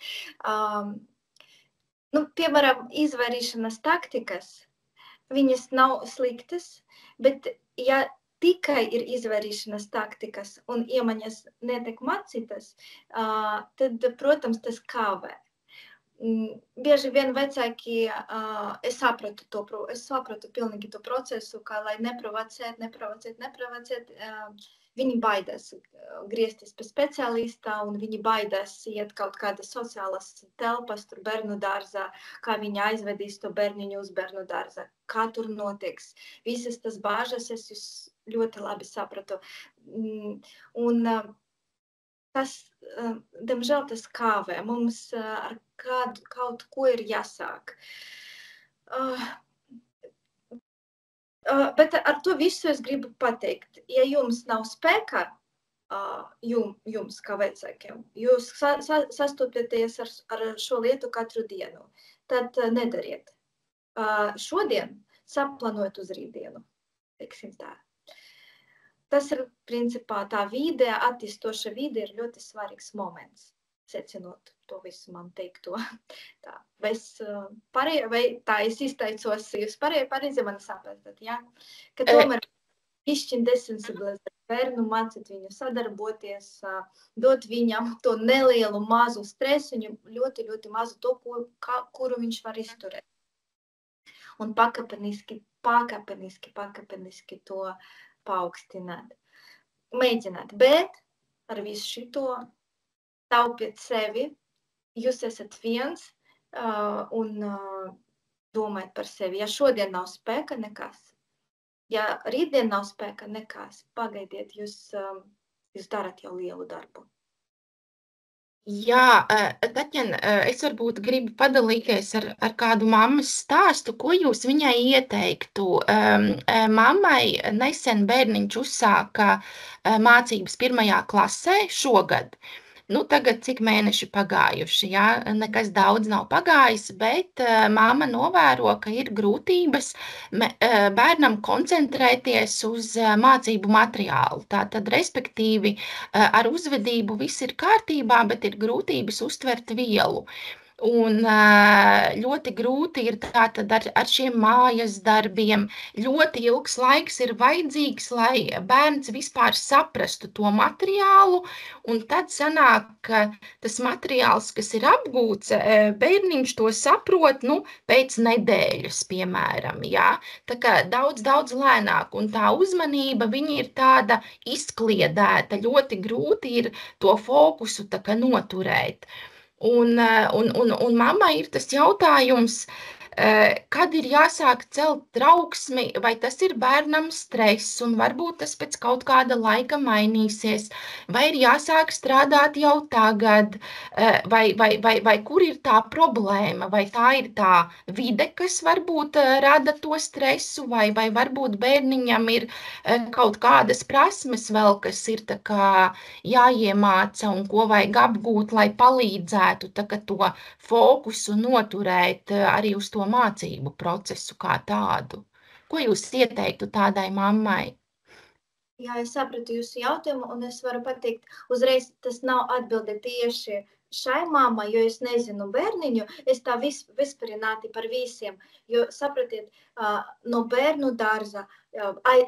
Piemēram, izvairīšanas taktikas, viņas nav sliktas, bet ja tikai ir izvairīšanas taktikas un iemaņas netiek mācītas, tad, protams, tas kavē. Bieži vien vecāki, es saprotu pilnīgi to procesu, kā lai neprovocēt, viņi baidās griezties pie speciālista un viņi baidās iet kaut kādas sociālas telpas, tur bērnu dārzā, kā viņi aizvedīs to bērniņu uz bērnu dārzā, kā tur notiks. Visas tas bāžas es jūs ļoti labi sapratu. Un tas, diemžēl, tas kavē. Mums ar kaut ko ir jāsāk. Bet ar to visu es gribu pateikt. Ja jums nav spēka, jums kā vecākiem, jūs sastopieties ar šo lietu katru dienu, tad nedariet. Šodien saplānojot uz rītdienu, teiksim tā. Tas ir, principā, tā vide, attīstoša vide ir ļoti svarīgs moments, secinot to visu man teikto. Tā, vai tā es izteicos, jūs pareizi mani sapratat, jā? Ka tomēr pišķiņ desensibilizēt bērnu, mācīt viņu sadarboties, dot viņam to nelielu mazu stresu, viņam ļoti, ļoti mazu to, kuru viņš var izturēt. Un pakāpeniski to paaugstināt. Mēģināt, bet ar visu šito taupiet sevi, jūs esat viens un domājat par sevi. Ja šodien nav spēka, nekas. Ja rītdien nav spēka, nekas. Pagaidiet, jūs darat jau lielu darbu. Jā, Tatjana, es varbūt gribu padalīties ar kādu mammas stāstu, ko jūs viņai ieteiktu. Mammai nesen bērniņš uzsāka mācības 1. klasē šogad. Nu, tagad cik mēneši pagājuši, jā, nekas daudz nav pagājis, bet mamma novēro, ka ir grūtības bērnam koncentrēties uz mācību materiālu. Tātad, respektīvi, ar uzvedību viss ir kārtībā, bet ir grūtības uztvert vielu. Un ļoti grūti ir tātad ar šiem mājas darbiem. Ļoti ilgs laiks ir vajadzīgs, lai bērns vispār saprastu to materiālu, un tad sanāk, ka tas materiāls, kas ir apgūts, bērniņš to saprot, pēc nedēļas, piemēram, jā. Tā kā daudz lēnāk, un tā uzmanība, viņa ir tāda izkliedēta, ļoti grūti ir to fokusu tā kā noturēt. Un mammai ir tas jautājums, kad ir jāsāk celt trauksmi, vai tas ir bērnam stress, un varbūt tas pēc kaut kāda laika mainīsies, vai ir jāsāk strādāt jau tagad, vai kur ir tā problēma, vai tā ir tā vide, kas varbūt rada to stresu, vai varbūt bērniņam ir kaut kādas prasmes vēl, kas ir tā kā jāiemāca un ko vajag apgūt, lai palīdzētu tā kā to fokusu noturēt arī uz to mācību procesu kā tādu. Ko jūs ieteiktu tādai mammai? Jā, es sapratu jūsu jautājumu, un es varu pateikt, uzreiz tas nav atbilde tieši šai mammai, jo es nezinu bērniņu, es tā vispārināti par visiem, jo sapratiet, no bērnu dārza,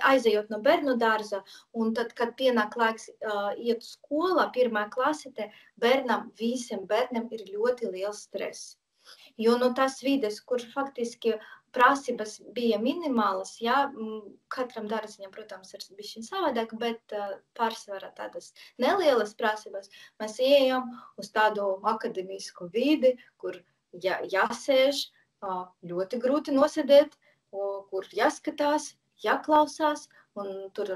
aizejot no bērnu dārza, un tad, kad pienāk laiks iet skolā, 1. klasītē, visiem bērniem ir ļoti liels stress. Jo nu, tas vides, kur faktiski prasības bija minimālas, jā, katram dārziņam, protams, ir bišķiņ savādāk, bet pārsvarā tādas nelielas prasības, mēs ieejam uz tādu akademisku vidi, kur jāsēž, ļoti grūti nosēdēt, kur jāskatās, jāklausās, un tur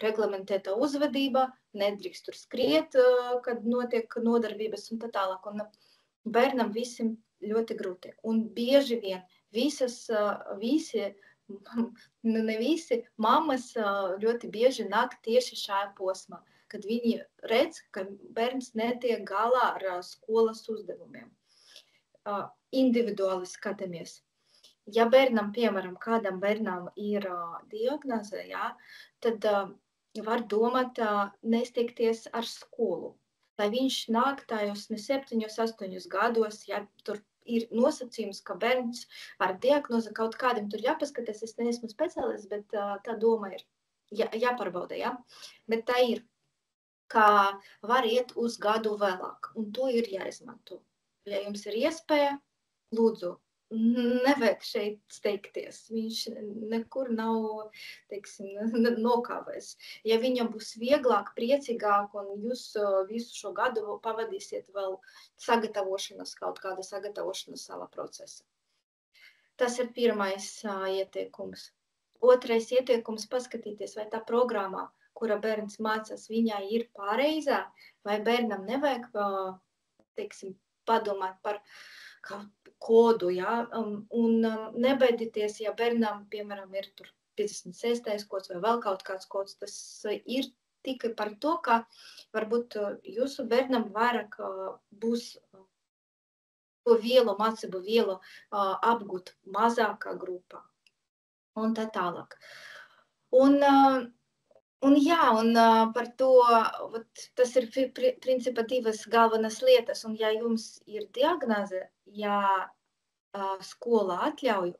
reglamentēta uzvedība, nedrīkst tur skriet, kad notiek nodarbības un tā tālāk. Un bērnam visiem ļoti grūti. Un bieži vien visi, nu ne visi, mammas ļoti bieži nāk tieši šajā posmā, kad viņi redz, ka bērns netiek galā ar skolas uzdevumiem. Individuāli skatāmies. Ja bērnam, piemēram, kādam bērnam ir diagnoze, jā, tad var domāt nesteigties ar skolu. Lai viņš nāk tajos 7, 8 gados, ja tur ir nosacījums, ka bērns ar diagnozi kaut kādam tur jāpaskatās, es neesmu speciālists, bet tā doma ir jāpārbauda, ja? Bet tā ir, ka var iet uz gadu vēlāk, un to ir jāizmanto. Ja jums ir iespēja, lūdzu, nevajag šeit steigties. Viņš nekur nav, teiksim, nokāvēs. Ja viņam būs vieglāk, priecīgāk, un jūs visu šo gadu pavadīsiet vēl kaut kāda sagatavošanas savā procesa. Tas ir pirmais ieteikums. Otrais ieteikums paskatīties, vai tā programmā, kura bērns mācās, viņai ir pareizā, vai bērnam nevajag, teiksim, padomāt par kodu, ja? Un nebaidieties, ja bērnam, piemēram, ir tur 56. kods vai vēl kaut kāds kods, tas ir tikai par to, ka varbūt jūsu bērnam vairāk būs to mācību vielu apgūt mazākā grupā un tā tālāk. Un par to, tas ir principā divas galvenas lietas, un ja jums ir diagnoze, ja skola atļauj,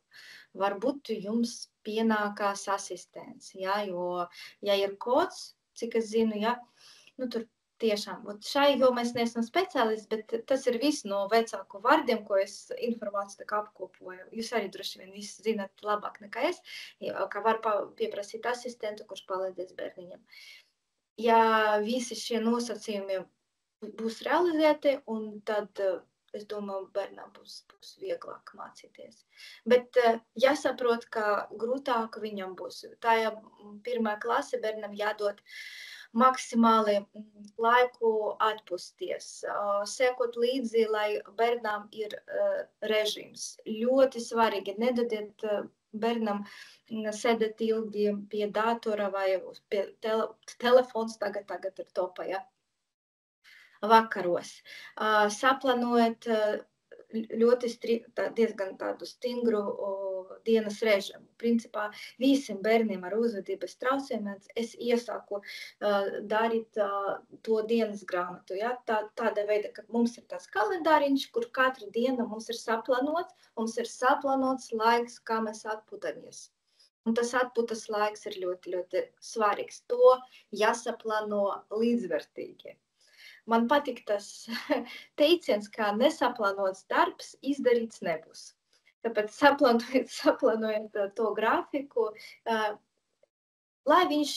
varbūt jums pienākās asistents, ja, jo, ja ir kods, cik es zinu, ja, nu tur tiešām, šai jomā es neesmu speciālists, bet tas ir viss no vecāku vārdiem, ko es informāciju tā kā apkopoju. Jūs arī droši vien visi zināt labāk nekā es, ka var pieprasīt asistentu, kurš palīdzēs bērniņam. Ja visi šie nosacījumi būs realizēti, un tad, es domāju, bērnam būs vieglāk mācīties. Bet jāsaprot, ka grūtāk viņam būs. Tā ja 1. klase bērnam jādod maksimāli laiku atpūsties, sekot līdzi, lai bērnam ir režīms. Ļoti svarīgi, nedodiet bērnam sēdēt ilgi pie datora vai pie telefons, tagad ir topa, ja? Vakaros. Saplānojat ļoti diezgan tādu stingru dienas režīmu. Principā visiem bērniem ar uzvedības traucējumiem es iesaku darīt to dienas grāmatu. Ja? Tāda veida, ka mums ir tāds kalendāriņš, kur katru dienu mums ir saplānots laiks, kā mēs atpūtamies. Un tas atpūtas laiks ir ļoti, ļoti svarīgs. To jāsaplāno līdzvērtīgi. Man patīk tas teiciens, ka nesaplānots darbs izdarīts nebūs. Tāpēc saplānojiet to grafiku, lai viņš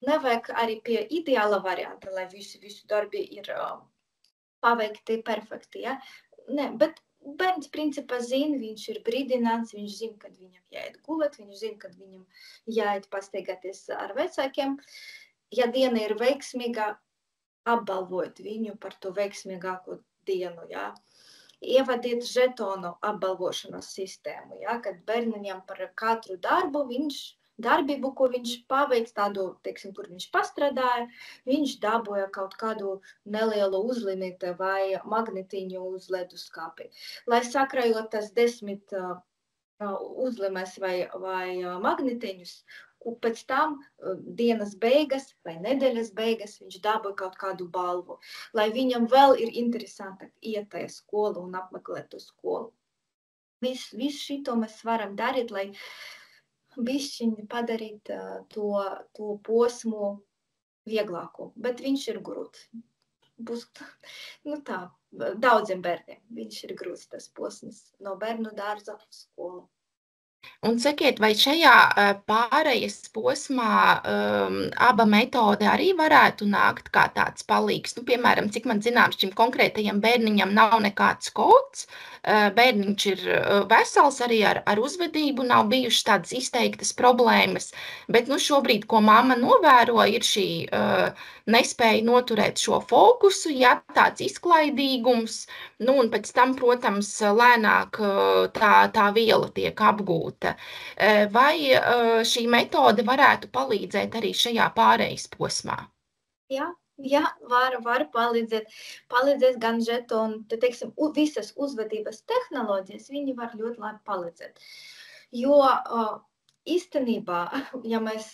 nevajag arī pie ideāla varianta, lai visu darbi ir paveikti perfekti. Ja? Ne, bet bērns principā zina, viņš ir brīdināts, viņš zina, kad viņam jāiet gulēt, viņš zina, kad viņam jāiet pastaigāties ar vecākiem. Ja diena ir veiksmīga, apbalvojot viņu par to veiksmīgāko dienu, ja? Ievadiet žetonu apbalvošanas sistēmu, ja? Kad bērniņam par katru darbību, ko viņš paveic, tādu, teiksim, kur viņš pastrādāja, viņš dabūja kaut kādu nelielu uzlimīti vai magnetiņu uz leduskāpi. Lai sakrājot tas 10 uzlimes vai magnetiņus, pēc tam dienas beigas vai nedēļas beigas viņš dabūja kaut kādu balvu, lai viņam vēl ir interesantāk iet tajā skolu un apmeklēt to skolu. Visu šito mēs varam darīt, lai bišķiņi padarīt to posmu vieglāku, bet viņš ir grūts. Būs, nu tā, daudziem bērniem. Viņš ir grūts tas posms no bērnu dārza uz skolu. Un sakiet, vai šajā pārejas posmā aba metode arī varētu nākt kā tāds palīgs? Nu, piemēram, cik man zināms, šim konkrētajam bērniņam nav nekāds kods, bērniņš ir vesels arī ar uzvedību, nav bijušas tādas izteiktas problēmas, bet nu, šobrīd, ko mamma novēro, ir šī nespēja noturēt šo fokusu, ja tāds izklaidīgums, nu, un pēc tam, protams, lēnāk tā viela tiek apgūta. Vai šī metode varētu palīdzēt arī šajā pārejas posmā? Jā, var palīdzēt. Palīdzēs gan žetoni, teiksim, visas uzvedības tehnoloģijas, viņi var ļoti labi palīdzēt. Jo īstenībā, ja mēs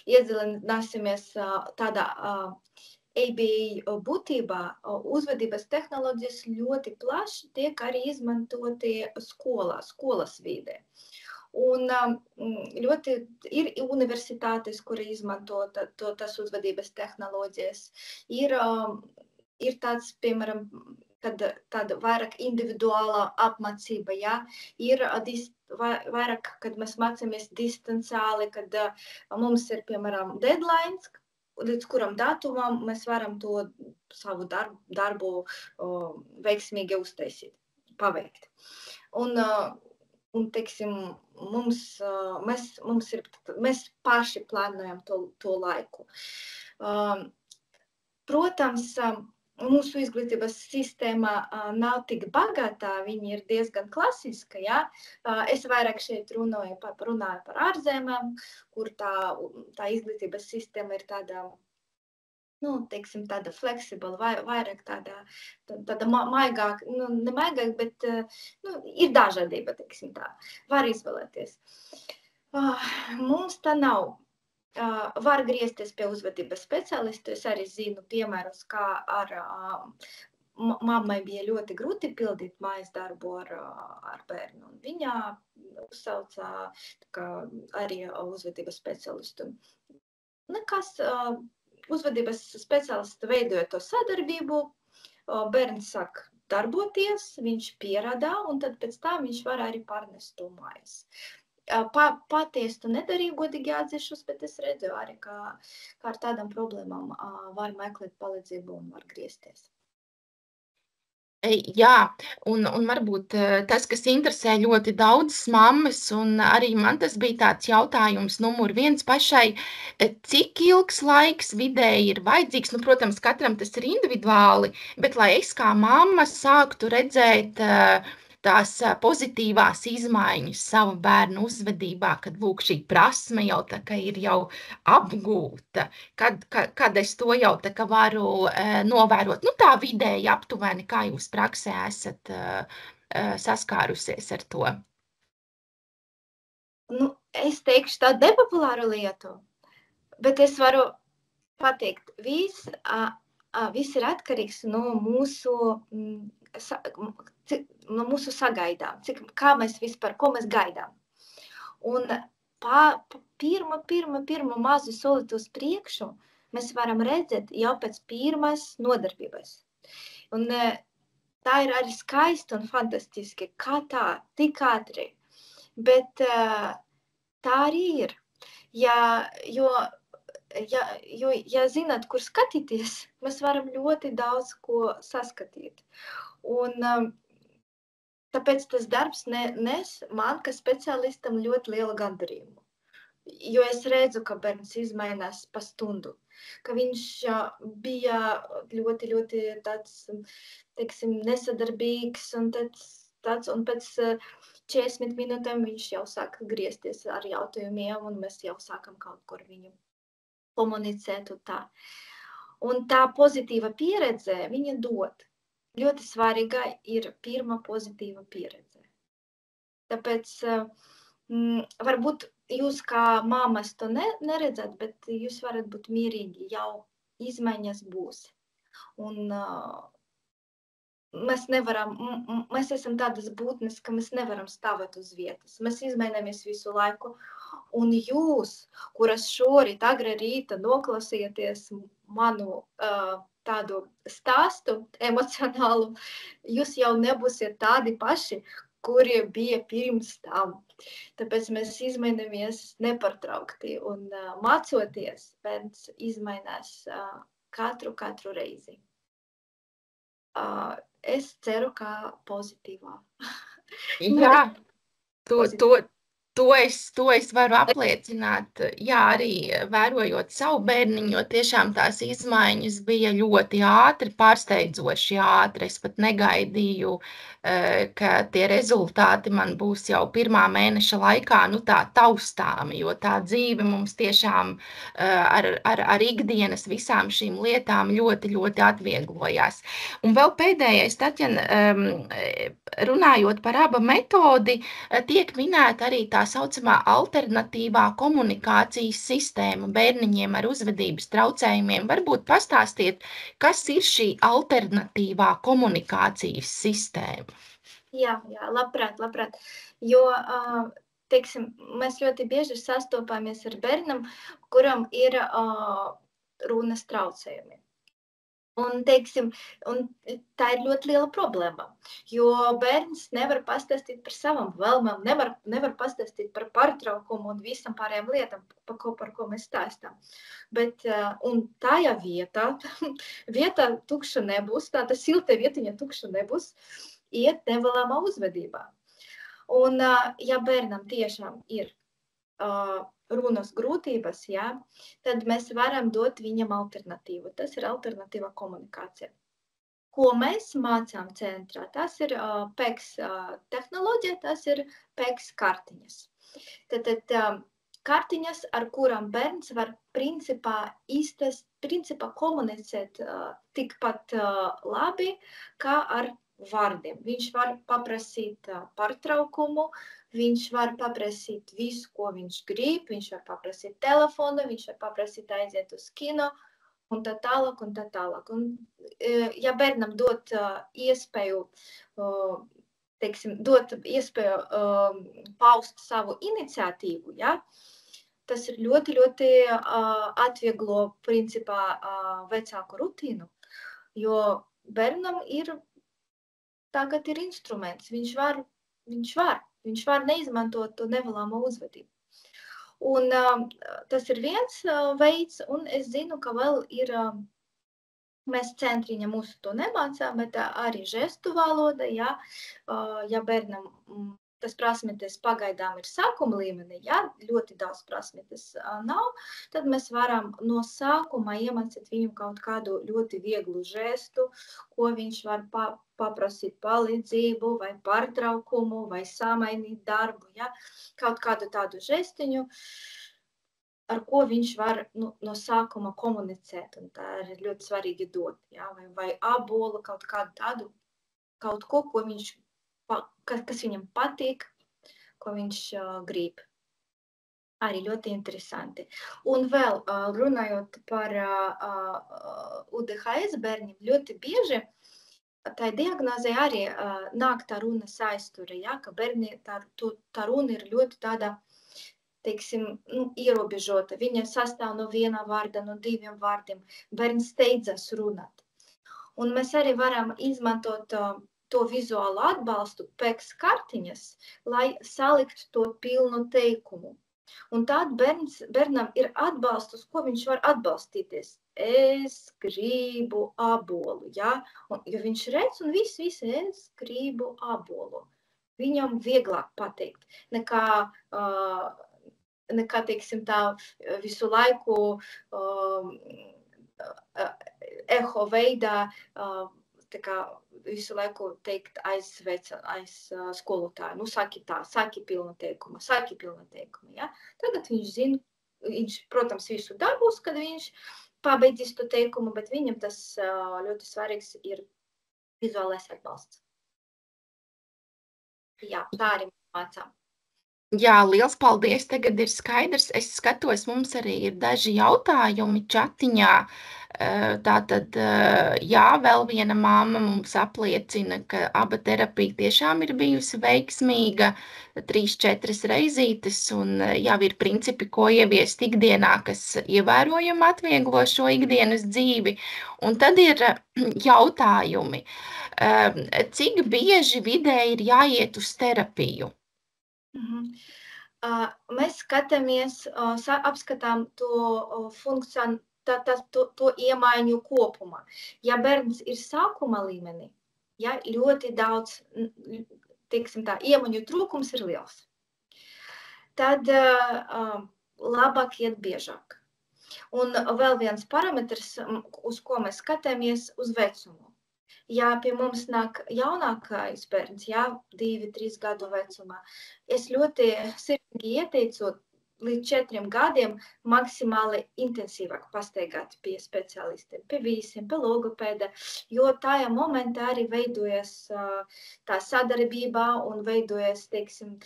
iedziļināsimies tādā ABA būtībā, uzvedības tehnoloģijas ļoti plaši tiek arī izmantoti skolas vidē. Un ļoti ir universitātes, kuri izmanto tas uzvedības tehnoloģijas. Ir tāds, piemēram, kad tāda vairāk individuāla apmācība, ja? Ir vairāk, kad mēs mācāmies distanciāli, kad mums ir, piemēram, deadlines, līdz kuram datumam mēs varam to savu darbu veiksmīgi uztaisīt, paveikt. Un teiksim, mēs paši plānojam to laiku. Protams, mūsu izglītības sistēma nav tik bagātā, viņa ir diezgan klasiska, ja? Es vairāk šeit runāju par ārzemēm, kur tā izglītības sistēma ir tāda, nu, teiksim, tāda fleksibla, vairāk tāda maigāk, nu, ne maigāk, bet, nu, ir dažādība, teiksim tā, var izvēlēties. Mums tā nav. Var griezties pie uzvedības speciālistu, es arī zinu piemērus, kā mammai bija ļoti grūti pildīt mājas darbu ar bērnu, un viņa uzsauca arī uzvedības speciālistu. Nekas, uzvedības speciālists veidoja to sadarbību, bērns sāk darboties, viņš pierādā, un tad pēc tam viņš var arī pārnest to mājas. Patiesi to nedarīju, godīgi atzīšos, bet es redzu arī, ka ar tādām problēmām var meklēt palīdzību un var griezties. Jā, un varbūt tas, kas interesē ļoti daudzas mammas, un arī man tas bija tāds jautājums numur 1 pašai, cik ilgs laiks vidēji ir vajadzīgs, nu, protams, katram tas ir individuāli, bet lai es kā mamma sāktu redzēt tās pozitīvās izmaiņas savu bērnu uzvedībā, kad lūk šī prasme jau tā kā ir jau apgūta, kad es to jau tā kā varu novērot. Nu tā vidēji aptuveni, kā jūs praksē esat saskārusies ar to? Nu, es teikšu tādu nepopulāru lietu, bet es varu pateikt, viss ir atkarīgs no mūsu sagaidām, kā mēs vispār, ko mēs gaidām. Un pirma mazu solīti uz priekšu mēs varam redzēt jau pēc pirmās nodarbības. Un tā ir arī skaisti un fantastiski, kā tā, tik ātri. Bet tā arī ir. Ja zināt, kur skatīties, mēs varam ļoti daudz ko saskatīt. Un tāpēc tas darbs nes man, kā speciālistam, ļoti lielu gandarījumu. Jo es redzu, ka bērns izmainās pa stundu, ka viņš bija ļoti, ļoti tāds, teiksim, nesadarbīgs un tāds, un pēc 40 minūtēm viņš jau sāk griezties ar jautājumiem, un mēs jau sākam kaut kur viņu komunicēt un tā. Un tā pozitīva pieredze viņa dod. Ļoti svarīga ir pirma pozitīva pieredze. Tāpēc varbūt jūs kā mammas to neredzat, bet jūs varat būt mierīgi, jau izmaiņas būs. Un mēs esam tādas būtnes, ka mēs nevaram stāvēt uz vietas. Mēs izmainamies visu laiku. Un jūs, kuras šorīt agri rīta noklausījāties manu tādu stāstu emocionālu, jūs jau nebūsiet tādi paši, kuri bija pirms tam. Tāpēc mēs izmainamies nepārtraukti un mācoties, bērns izmainās katru reizi. Es ceru, ka pozitīvā. Jā, to es varu apliecināt, jā, arī vērojot savu bērniņu, jo tiešām tās izmaiņas bija ļoti ātri, pārsteidzoši ātri. Es pat negaidīju, ka tie rezultāti man būs jau pirmā mēneša laikā, nu tā taustāmi, jo tā dzīve mums tiešām ar ikdienas visām šīm lietām ļoti, ļoti atvieglojās. Un vēl pēdējais, Tatjana, runājot par aba metodi, tiek minēta arī tā saucamā alternatīvā komunikācijas sistēma bērniņiem ar uzvedības traucējumiem. Varbūt pastāstiet, kas ir šī alternatīvā komunikācijas sistēma? Jā, labprāt. Jo, teiksim, mēs ļoti bieži sastopāmies ar bērnam, kuram ir runas traucējumi. Un, teiksim, tā ir ļoti liela problēma, jo bērns nevar pastāstīt par savām vēlmēm, nevar pastāstīt par pārtraukumu un visam pārējām lietām, par ko mēs stāstām. Bet, un tajā vietā tukša nebūs, tāda silta vietiņa tukša nebūs, iet nevēlamā uzvedībā. Un, ja bērnam tiešām ir runas grūtības, jā, tad mēs varam dot viņam alternatīvu. Tas ir alternatīva komunikācija. Ko mēs mācām centrā? Tas ir PECS tehnoloģija, tas ir PECS kartiņas. Tad kartiņas, ar kurām bērns var principā komunicēt tikpat labi, kā ar vārdiem. Viņš var paprasīt pārtraukumu, viņš var paprasīt visu, ko viņš grib, viņš var paprasīt telefonu, viņš var paprasīt aiziet uz kino un tā tālāk. Un, ja bērnam dot iespēju, paust savu iniciatīvu, ja, tas ir ļoti, ļoti atvieglo principā vecāku rutīnu, jo bērnam tagad ir instruments, viņš var neizmantot to nevēlamo uzvedību. Un tas ir viens veids, un es zinu, ka vēl ir, mēs centriņa mūsu to nemācām, bet arī žestu valoda, ja bērnam tas prasmetes pagaidām ir sākuma līmenī, ja ļoti daudz prasmetes nav, tad mēs varam no sākuma iemācīt viņu kaut kādu ļoti vieglu žestu, ko viņš var paprasīt palīdzību vai pārtraukumu vai samainīt darbu, ja? Kaut kādu tādu žestiņu, ar ko viņš var no sākuma komunicēt, un tā ir ļoti svarīgi dot, ja? Vai abolu, kaut kādu tādu, kaut ko viņš kas viņam patīk, ko viņš grib. Arī ļoti interesanti. Un vēl runājot par UDHS bērniem, ļoti bieži tā diagnozē arī nāk tā runas aizture, ja, ka bērni tā runa ir ļoti tāda, teiksim, ierobežota. Viņa sastāv no viena vārda, no diviem vārdiem. Bērns steidzas runāt. Un mēs arī varam izmantot to vizuālu atbalstu PECS kartiņas, lai saliktu to pilnu teikumu. Un tad bērnam ir atbalsts, ko viņš var atbalstīties. Es gribu abolu, ja? Jo viņš redz un viss, es gribu abolu. Viņam vieglāk pateikt, nekā teiksim tā visu laiku eho veidā, tā kā visu laiku teikt aiz skolotāju. Saki pilnu teikumu, ja? Tagad viņš zina, protams, visu darbos, kad viņš pabeidzis to teikumu, bet viņam tas ļoti svarīgs ir vizuālais atbalsts. Jā, tā arī mācām. Jā, liels paldies, tagad ir skaidrs. Es skatos, mums arī ir daži jautājumi čatiņā. Tātad, jā, vēl viena mamma mums apliecina, ka aba terapija tiešām ir bijusi veiksmīga, 3-4 reizītes, un jau ir principi, ko ieviest ikdienā, kas ievērojami atvieglo šo ikdienas dzīvi. Un tad ir jautājumi. Cik bieži vidēji ir jāiet uz terapiju? Mēs skatāmies, apskatām to funkciju, to iemaiņu kopumā. Ja bērns ir sākuma līmenī, ja ļoti daudz, teiksim tā, iemaņu trūkums ir liels, tad labāk iet biežāk. Un vēl viens parametrs, uz ko mēs skatāmies, uz vecumu. Ja pie mums nāk jaunākais bērns, 2-3 gadu vecumā, es ļoti sirsnīgi ieteicu līdz 4 gadiem maksimāli intensīvāk pastaigāt pie speciālistiem, pie visiem, pie logopēda, jo tajā momentā arī veidojas tā sadarbība un veidojas, teiksim,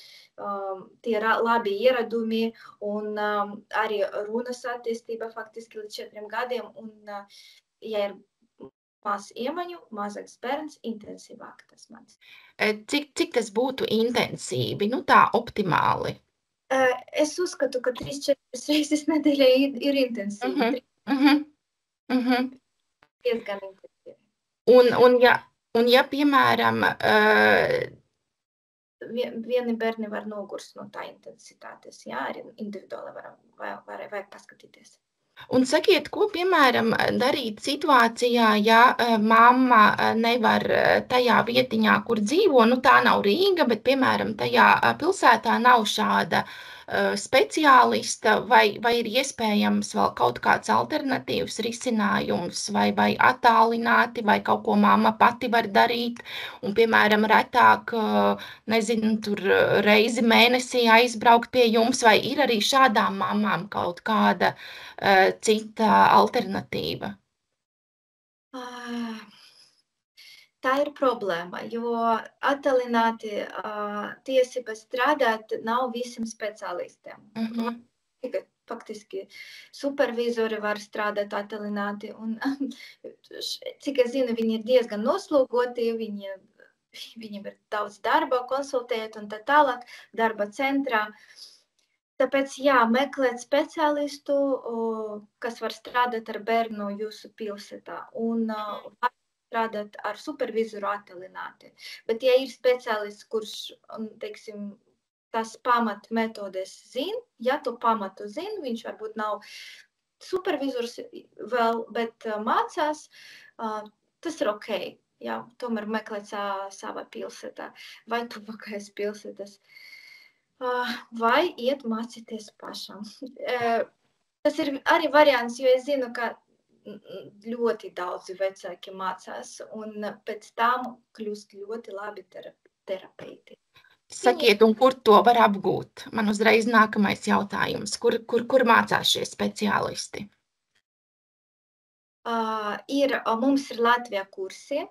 tie labi ieradumi un arī runas attīstība faktiski līdz 4 gadiem. Un, ja ir maz iemaņu, mazāks bērns, intensīvāk tas mans. Cik tas būtu intensīvi, tā optimāli? Es uzskatu, ka 3-4 reizes nedēļā ir intensīvi. Diezgan intensīvi. Un ja piemēram, vieni bērni var nogurst no tā intensitātes, arī individuāli vajag paskatīties. Un sakiet, ko, piemēram, darīt situācijā, ja mamma nevar tajā vietiņā, kur dzīvo, tā nav Rīga, bet, piemēram, tajā pilsētā nav šāda speciālista, vai ir iespējams vēl kaut kāds alternatīvs risinājums, vai attālināti, vai kaut ko mamma pati var darīt, un, piemēram, retāk, nezinu, tur reizi mēnesī aizbraukt pie jums, vai ir arī šādām mamām kaut kāda cita alternatīva? Tā ir problēma, jo attālināti tiesības strādāt nav visiem speciālistiem. Faktiski supervizori var strādāt attālināti, un cik es zinu, viņi ir diezgan noslogoti, viņiem ir daudz darba, konsultēt un tā tālāk, darba centrā. Tāpēc, meklēt speciālistu, kas var strādāt ar bērnu jūsu pilsētā, un var strādāt ar supervizoru attālināti. Bet, ja ir speciālists, kurš, teiksim, tas pamat metodes zina, ja tu pamatu zina, viņš varbūt nav supervizors vēl, bet mācās, tas ir ok. Tomēr meklēt savā pilsētā vai tuvākais pilsētas. Vai iet mācīties pašam. Tas ir arī variants, jo es zinu, ka ļoti daudzi vecāki mācās un pēc tam kļūst ļoti labi terapeiti. Sakiet, un kur to var apgūt? Man uzreiz nākamais jautājums. Kur mācās šie speciālisti? Mums ir Latvijā kursi,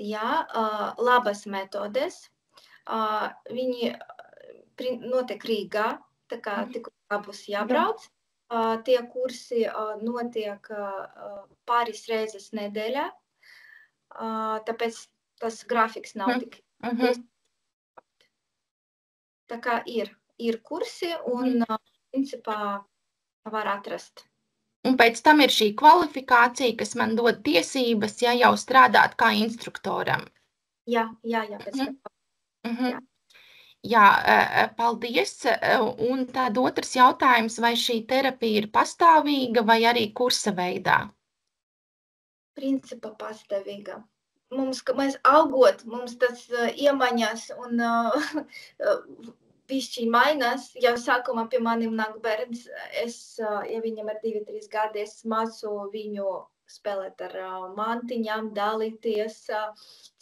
labas metodes. Viņi notiek Rīgā, tā kā tikko būs jābrauc. Tie kursi notiek pāris reizes nedēļā, tāpēc tas grafiks nav tik. Tā kā ir kursi un principā var atrast. Un pēc tam ir šī kvalifikācija, kas man dod tiesības, jau strādāt kā instruktoram. Jā, pēc tam. Jā, paldies. Un tad otrs jautājums, vai šī terapija ir pastāvīga vai arī kursa veidā? Principā pastāvīga. Mēs augot, mums tas iemaņas un bišķi mainās. Jau sākumā pie maniem nāk bērns. Ja viņam ir 2-3 gadi, es mācu viņu spēlēt ar mantiņām, dalīties,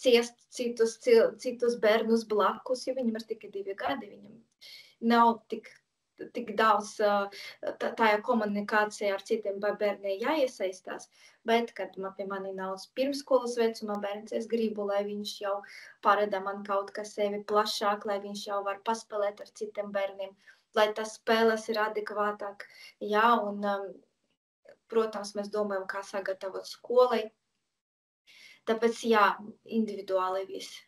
ciest citus bērnus blakus, jo viņam ir tikai 2 gadi. Viņam nav tik tik daudz tajā komunikācijā ar citiem bērniem jāiesaistās, bet, kad pie mani nav pirmskolas vecuma bērns, es gribu, lai viņš jau parāda man kaut kas sevi plašāk, lai viņš jau var paspēlēt ar citiem bērniem, lai tas spēles ir adekvātāk. Jā, un, protams, mēs domājam, kā sagatavot skolai. Tāpēc, jā, individuāli viss.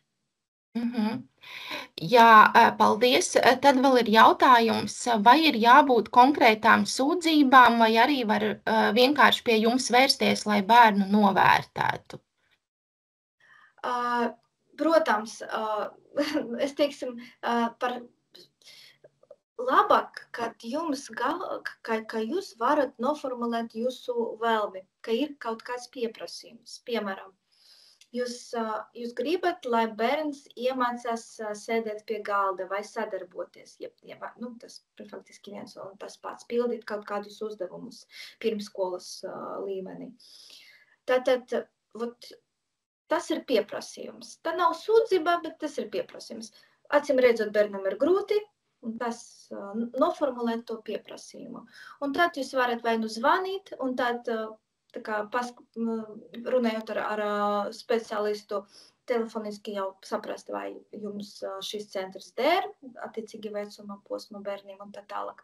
Jā, paldies. Tad vēl ir jautājums, vai ir jābūt konkrētām sūdzībām, vai arī var vienkārši pie jums vērsties, lai bērnu novērtētu? Protams, es teiksim, par labāk, kad ka jūs varat noformulēt jūsu vēlmi, ka ir kaut kāds pieprasījums. Piemēram, jūs gribat, lai bērns iemācās sēdēt pie galda vai sadarboties. Tas faktiski viens un tas pats, pildīt kaut kādus uzdevumus pirmskolas līmenī. Tātad, tas ir pieprasījums. Tā nav sūdzība, bet tas ir pieprasījums. Acīm redzot, bērnam ir grūti, un tas noformulēt to pieprasījumu. Un tad jūs varat vai nu zvanīt, un tad runājot ar speciālistu, telefoniski jau saprast, vai jums šis centrs der, attiecīgi vecuma posma bērniem un tā tālāk.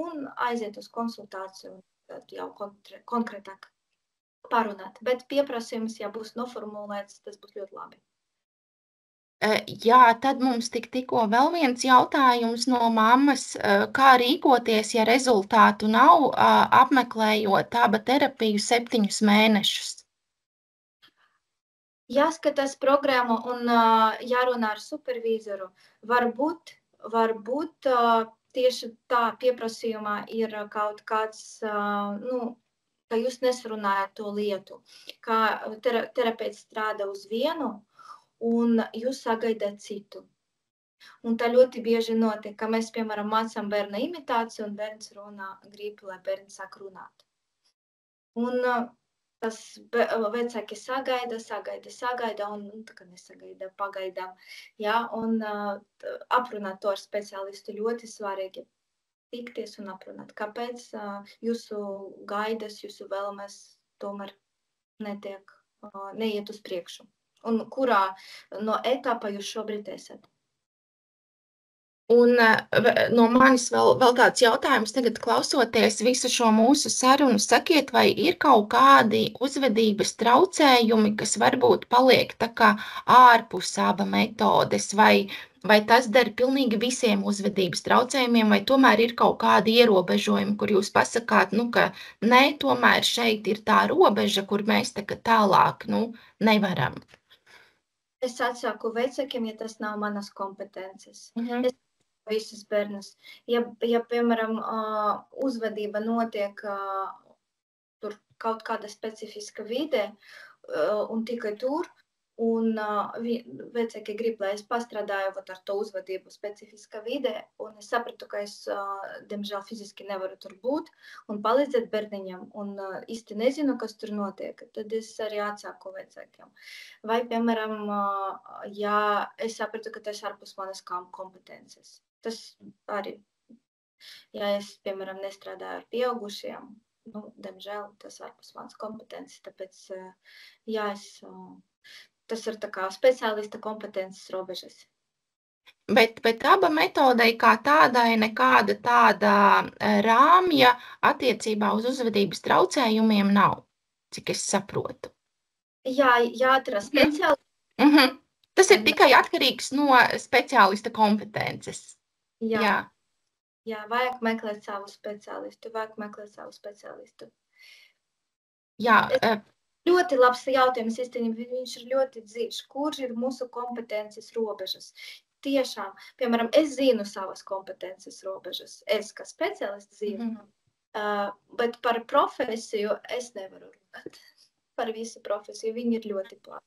Un aiziet uz konsultāciju, tad jau konkrētāk parunāt. Bet pieprasījums, ja būs noformulēts, tas būs ļoti labi. Jā, tad mums tikko vēl viens jautājums no mammas. Kā rīkoties, ja rezultātu nav, apmeklējot ABA terapiju 7 mēnešus? Jāskatās programmu un jārunā ar supervizoru. Varbūt tieši tā pieprasījumā ir kaut kāds, ka jūs nesarunājat to lietu, kā terapeits strādā uz vienu, un jūs sagaidāt citu. Un tā ļoti bieži notiek, ka mēs, piemēram, mācām bērna imitāciju, un bērns grib, lai bērns sāk runāt. Un tas vecāki sagaida, un tā kā nesagaida pagaidām. Jā, un aprunāt to ar speciālistu ļoti svarīgi. Tikties un aprunāt, kāpēc jūsu gaidas, jūsu vēlmes tomēr neiet uz priekšu. Un kurā no etapa jūs šobrīd esat? Un no manis vēl tāds jautājums tagad klausoties visu šo mūsu sarunu. Sakiet, vai ir kaut kādi uzvedības traucējumi, kas varbūt paliek tā kā ārpus ABA metodes, vai tas der pilnīgi visiem uzvedības traucējumiem, vai tomēr ir kaut kādi ierobežojumi, kur jūs pasakāt, ka nē, tomēr šeit ir tā robeža, kur mēs tālāk nevaram? Es atsaku vecākiem, ja tas nav manas kompetences. Es visus bērnus. Ja piemēram, uzvedība notiek tur kaut kāda specifiska vide, un tikai tur, un vecāki grib, lai es pastrādāju ar to uzvedību specifiska vide, un es sapratu, ka es, diemžēl, fiziski nevaru tur būt un palīdzēt bērniņam, un īsti nezinu, kas tur notiek, tad es arī atsaku vecākiem. Vai, piemēram, ja es sapratu, ka tas ārpus manas kompetences. Tas arī, ja es, piemēram, nestrādāju ar pieaugušiem, diemžēl, tas ārpus manas kompetences, tāpēc, jā, tas ir tā kā speciālista kompetences robežas. Bet ABA metodei kā tādai nekāda tāda rāmja attiecībā uz uzvedības traucējumiem nav, cik es saprotu. Jā, jāatrast speciālisti. Tas ir tikai atkarīgs no speciālista kompetences. Jā, vajag meklēt savu speciālistu. Jā. Ļoti labs jautājums, īstenībā, viņš ir ļoti dziļš. Kur ir mūsu kompetences robežas? Tiešām, piemēram, es zinu savas kompetences robežas. Es kā speciālists zinu, bet par profesiju es nevaru runāt. Par visu profesiju viņi ir ļoti plaši.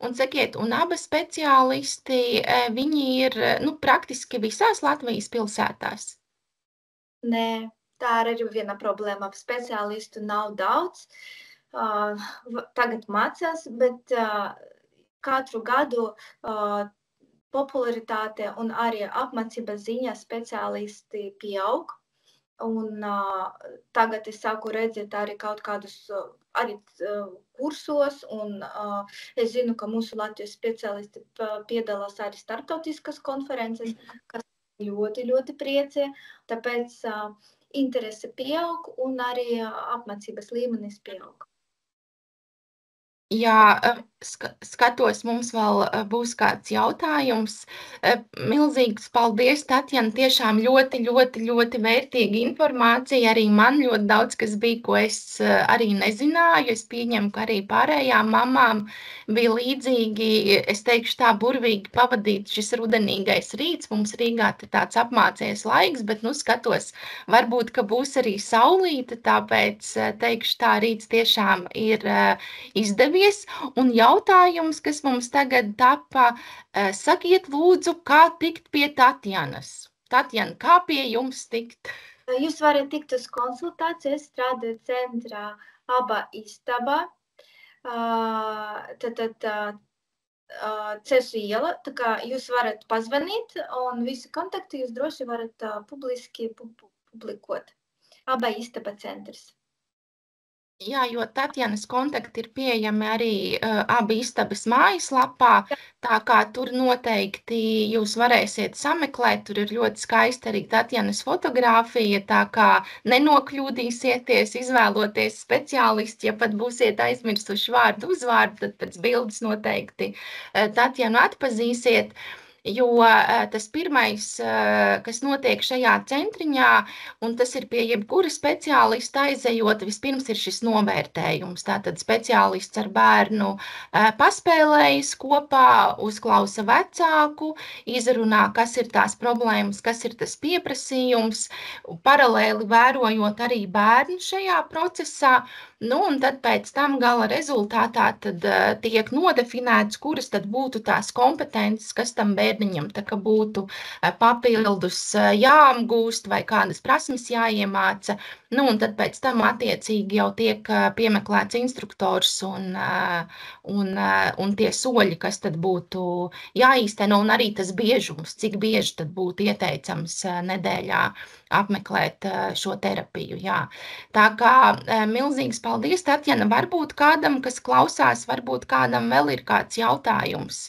Un sakiet, un ABA speciālisti, viņi ir praktiski visās Latvijas pilsētās? Nē. Tā ir arī viena problēma. Speciālistu nav daudz. Tagad mācās, bet katru gadu popularitāte un arī apmācības ziņā speciālisti pieaug. Un tagad es sāku redzēt arī kaut kādus arī kursos, un es zinu, ka mūsu Latvijas speciālisti piedalās arī starptautiskas konferences, kas ļoti, ļoti priecē. Tāpēc interese pieaug un arī apmācības līmenis pieaug. Jā, skatos, mums vēl būs kāds jautājums. Milzīgs paldies, Tatjana, tiešām ļoti, ļoti, ļoti vērtīga informācija. Arī man ļoti daudz, kas bija, ko es arī nezināju. Es pieņemu, ka arī pārējām mamām bija līdzīgi, es teikšu tā, burvīgi pavadīt šis rudenīgais rīts. Mums Rīgā te tāds apmācies laiks, bet, skatos, varbūt, ka būs arī saulīte, tāpēc teikšu tā, rīts tiešām ir izdevies. Un jautājums, kas mums tagad tapa, sakiet lūdzu, kā tikt pie Tatjanas? Tatjana, kā pie jums tikt? Jūs varat tikt uz konsultāciju, es strādāju centrā Aba istaba, Cesu iela, tā kā jūs varat pazvanīt un visu kontaktu jūs droši varat publiski publikot. Aba istaba centrs. Jā, jo Tatjanas kontakti ir pieejami arī abi istabas mājaslapā, tā kā tur noteikti jūs varēsiet sameklēt, tur ir ļoti skaista arī Tatjanas fotografija, tā kā nenokļūdīsieties, izvēloties speciālisti, ja pat būsiet aizmirsuši vārdu uzvārdu, tad pēc bildes noteikti Tatjanu atpazīsiet. Jo tas pirmais, kas notiek šajā centriņā, un tas ir pie jebkura speciālista aizejot, vispirms ir šis novērtējums. Tātad speciālists ar bērnu paspēlējas kopā, uzklausa vecāku, izrunā, kas ir tās problēmas, kas ir tas pieprasījums, paralēli vērojot arī bērnu šajā procesā. Un tad pēc tam gala rezultātā tad tiek nodefinēts, kuras tad būtu tās kompetences, kas tam bērniņam tā kā būtu papildus jāapgūst vai kādas prasmes jāiemāca. Un tad pēc tam attiecīgi jau tiek piemeklēts instruktors un tie soļi, kas tad būtu jāīsteno, un arī tas biežums, cik bieži tad būtu ieteicams nedēļā apmeklēt šo terapiju. Jā. Tā kā milzīgs paldies, Tatjana. Varbūt kādam, kas klausās, varbūt kādam vēl ir kāds jautājums.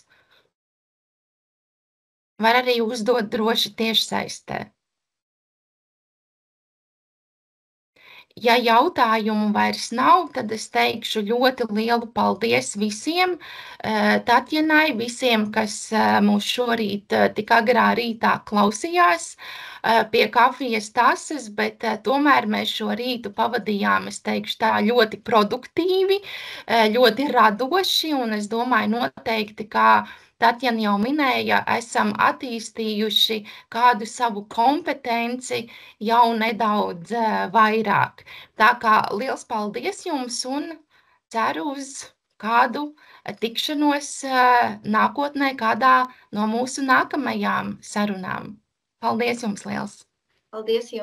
Var arī uzdot droši tiešsaistē. Ja jautājumu vairs nav, tad es teikšu ļoti lielu paldies visiem, Tatjanai, visiem, kas mūs šorīt tik agrā rītā klausījās pie kafijas tases, bet tomēr mēs šo rītu pavadījām, es teikšu tā, ļoti produktīvi, ļoti radoši, un es domāju noteikti, kā Tatjana jau minēja, esam attīstījuši kādu savu kompetenci jau nedaudz vairāk. Tā kā liels paldies jums un ceru uz kādu tikšanos nākotnē kādā no mūsu nākamajām sarunām. Paldies jums liels! Paldies jums!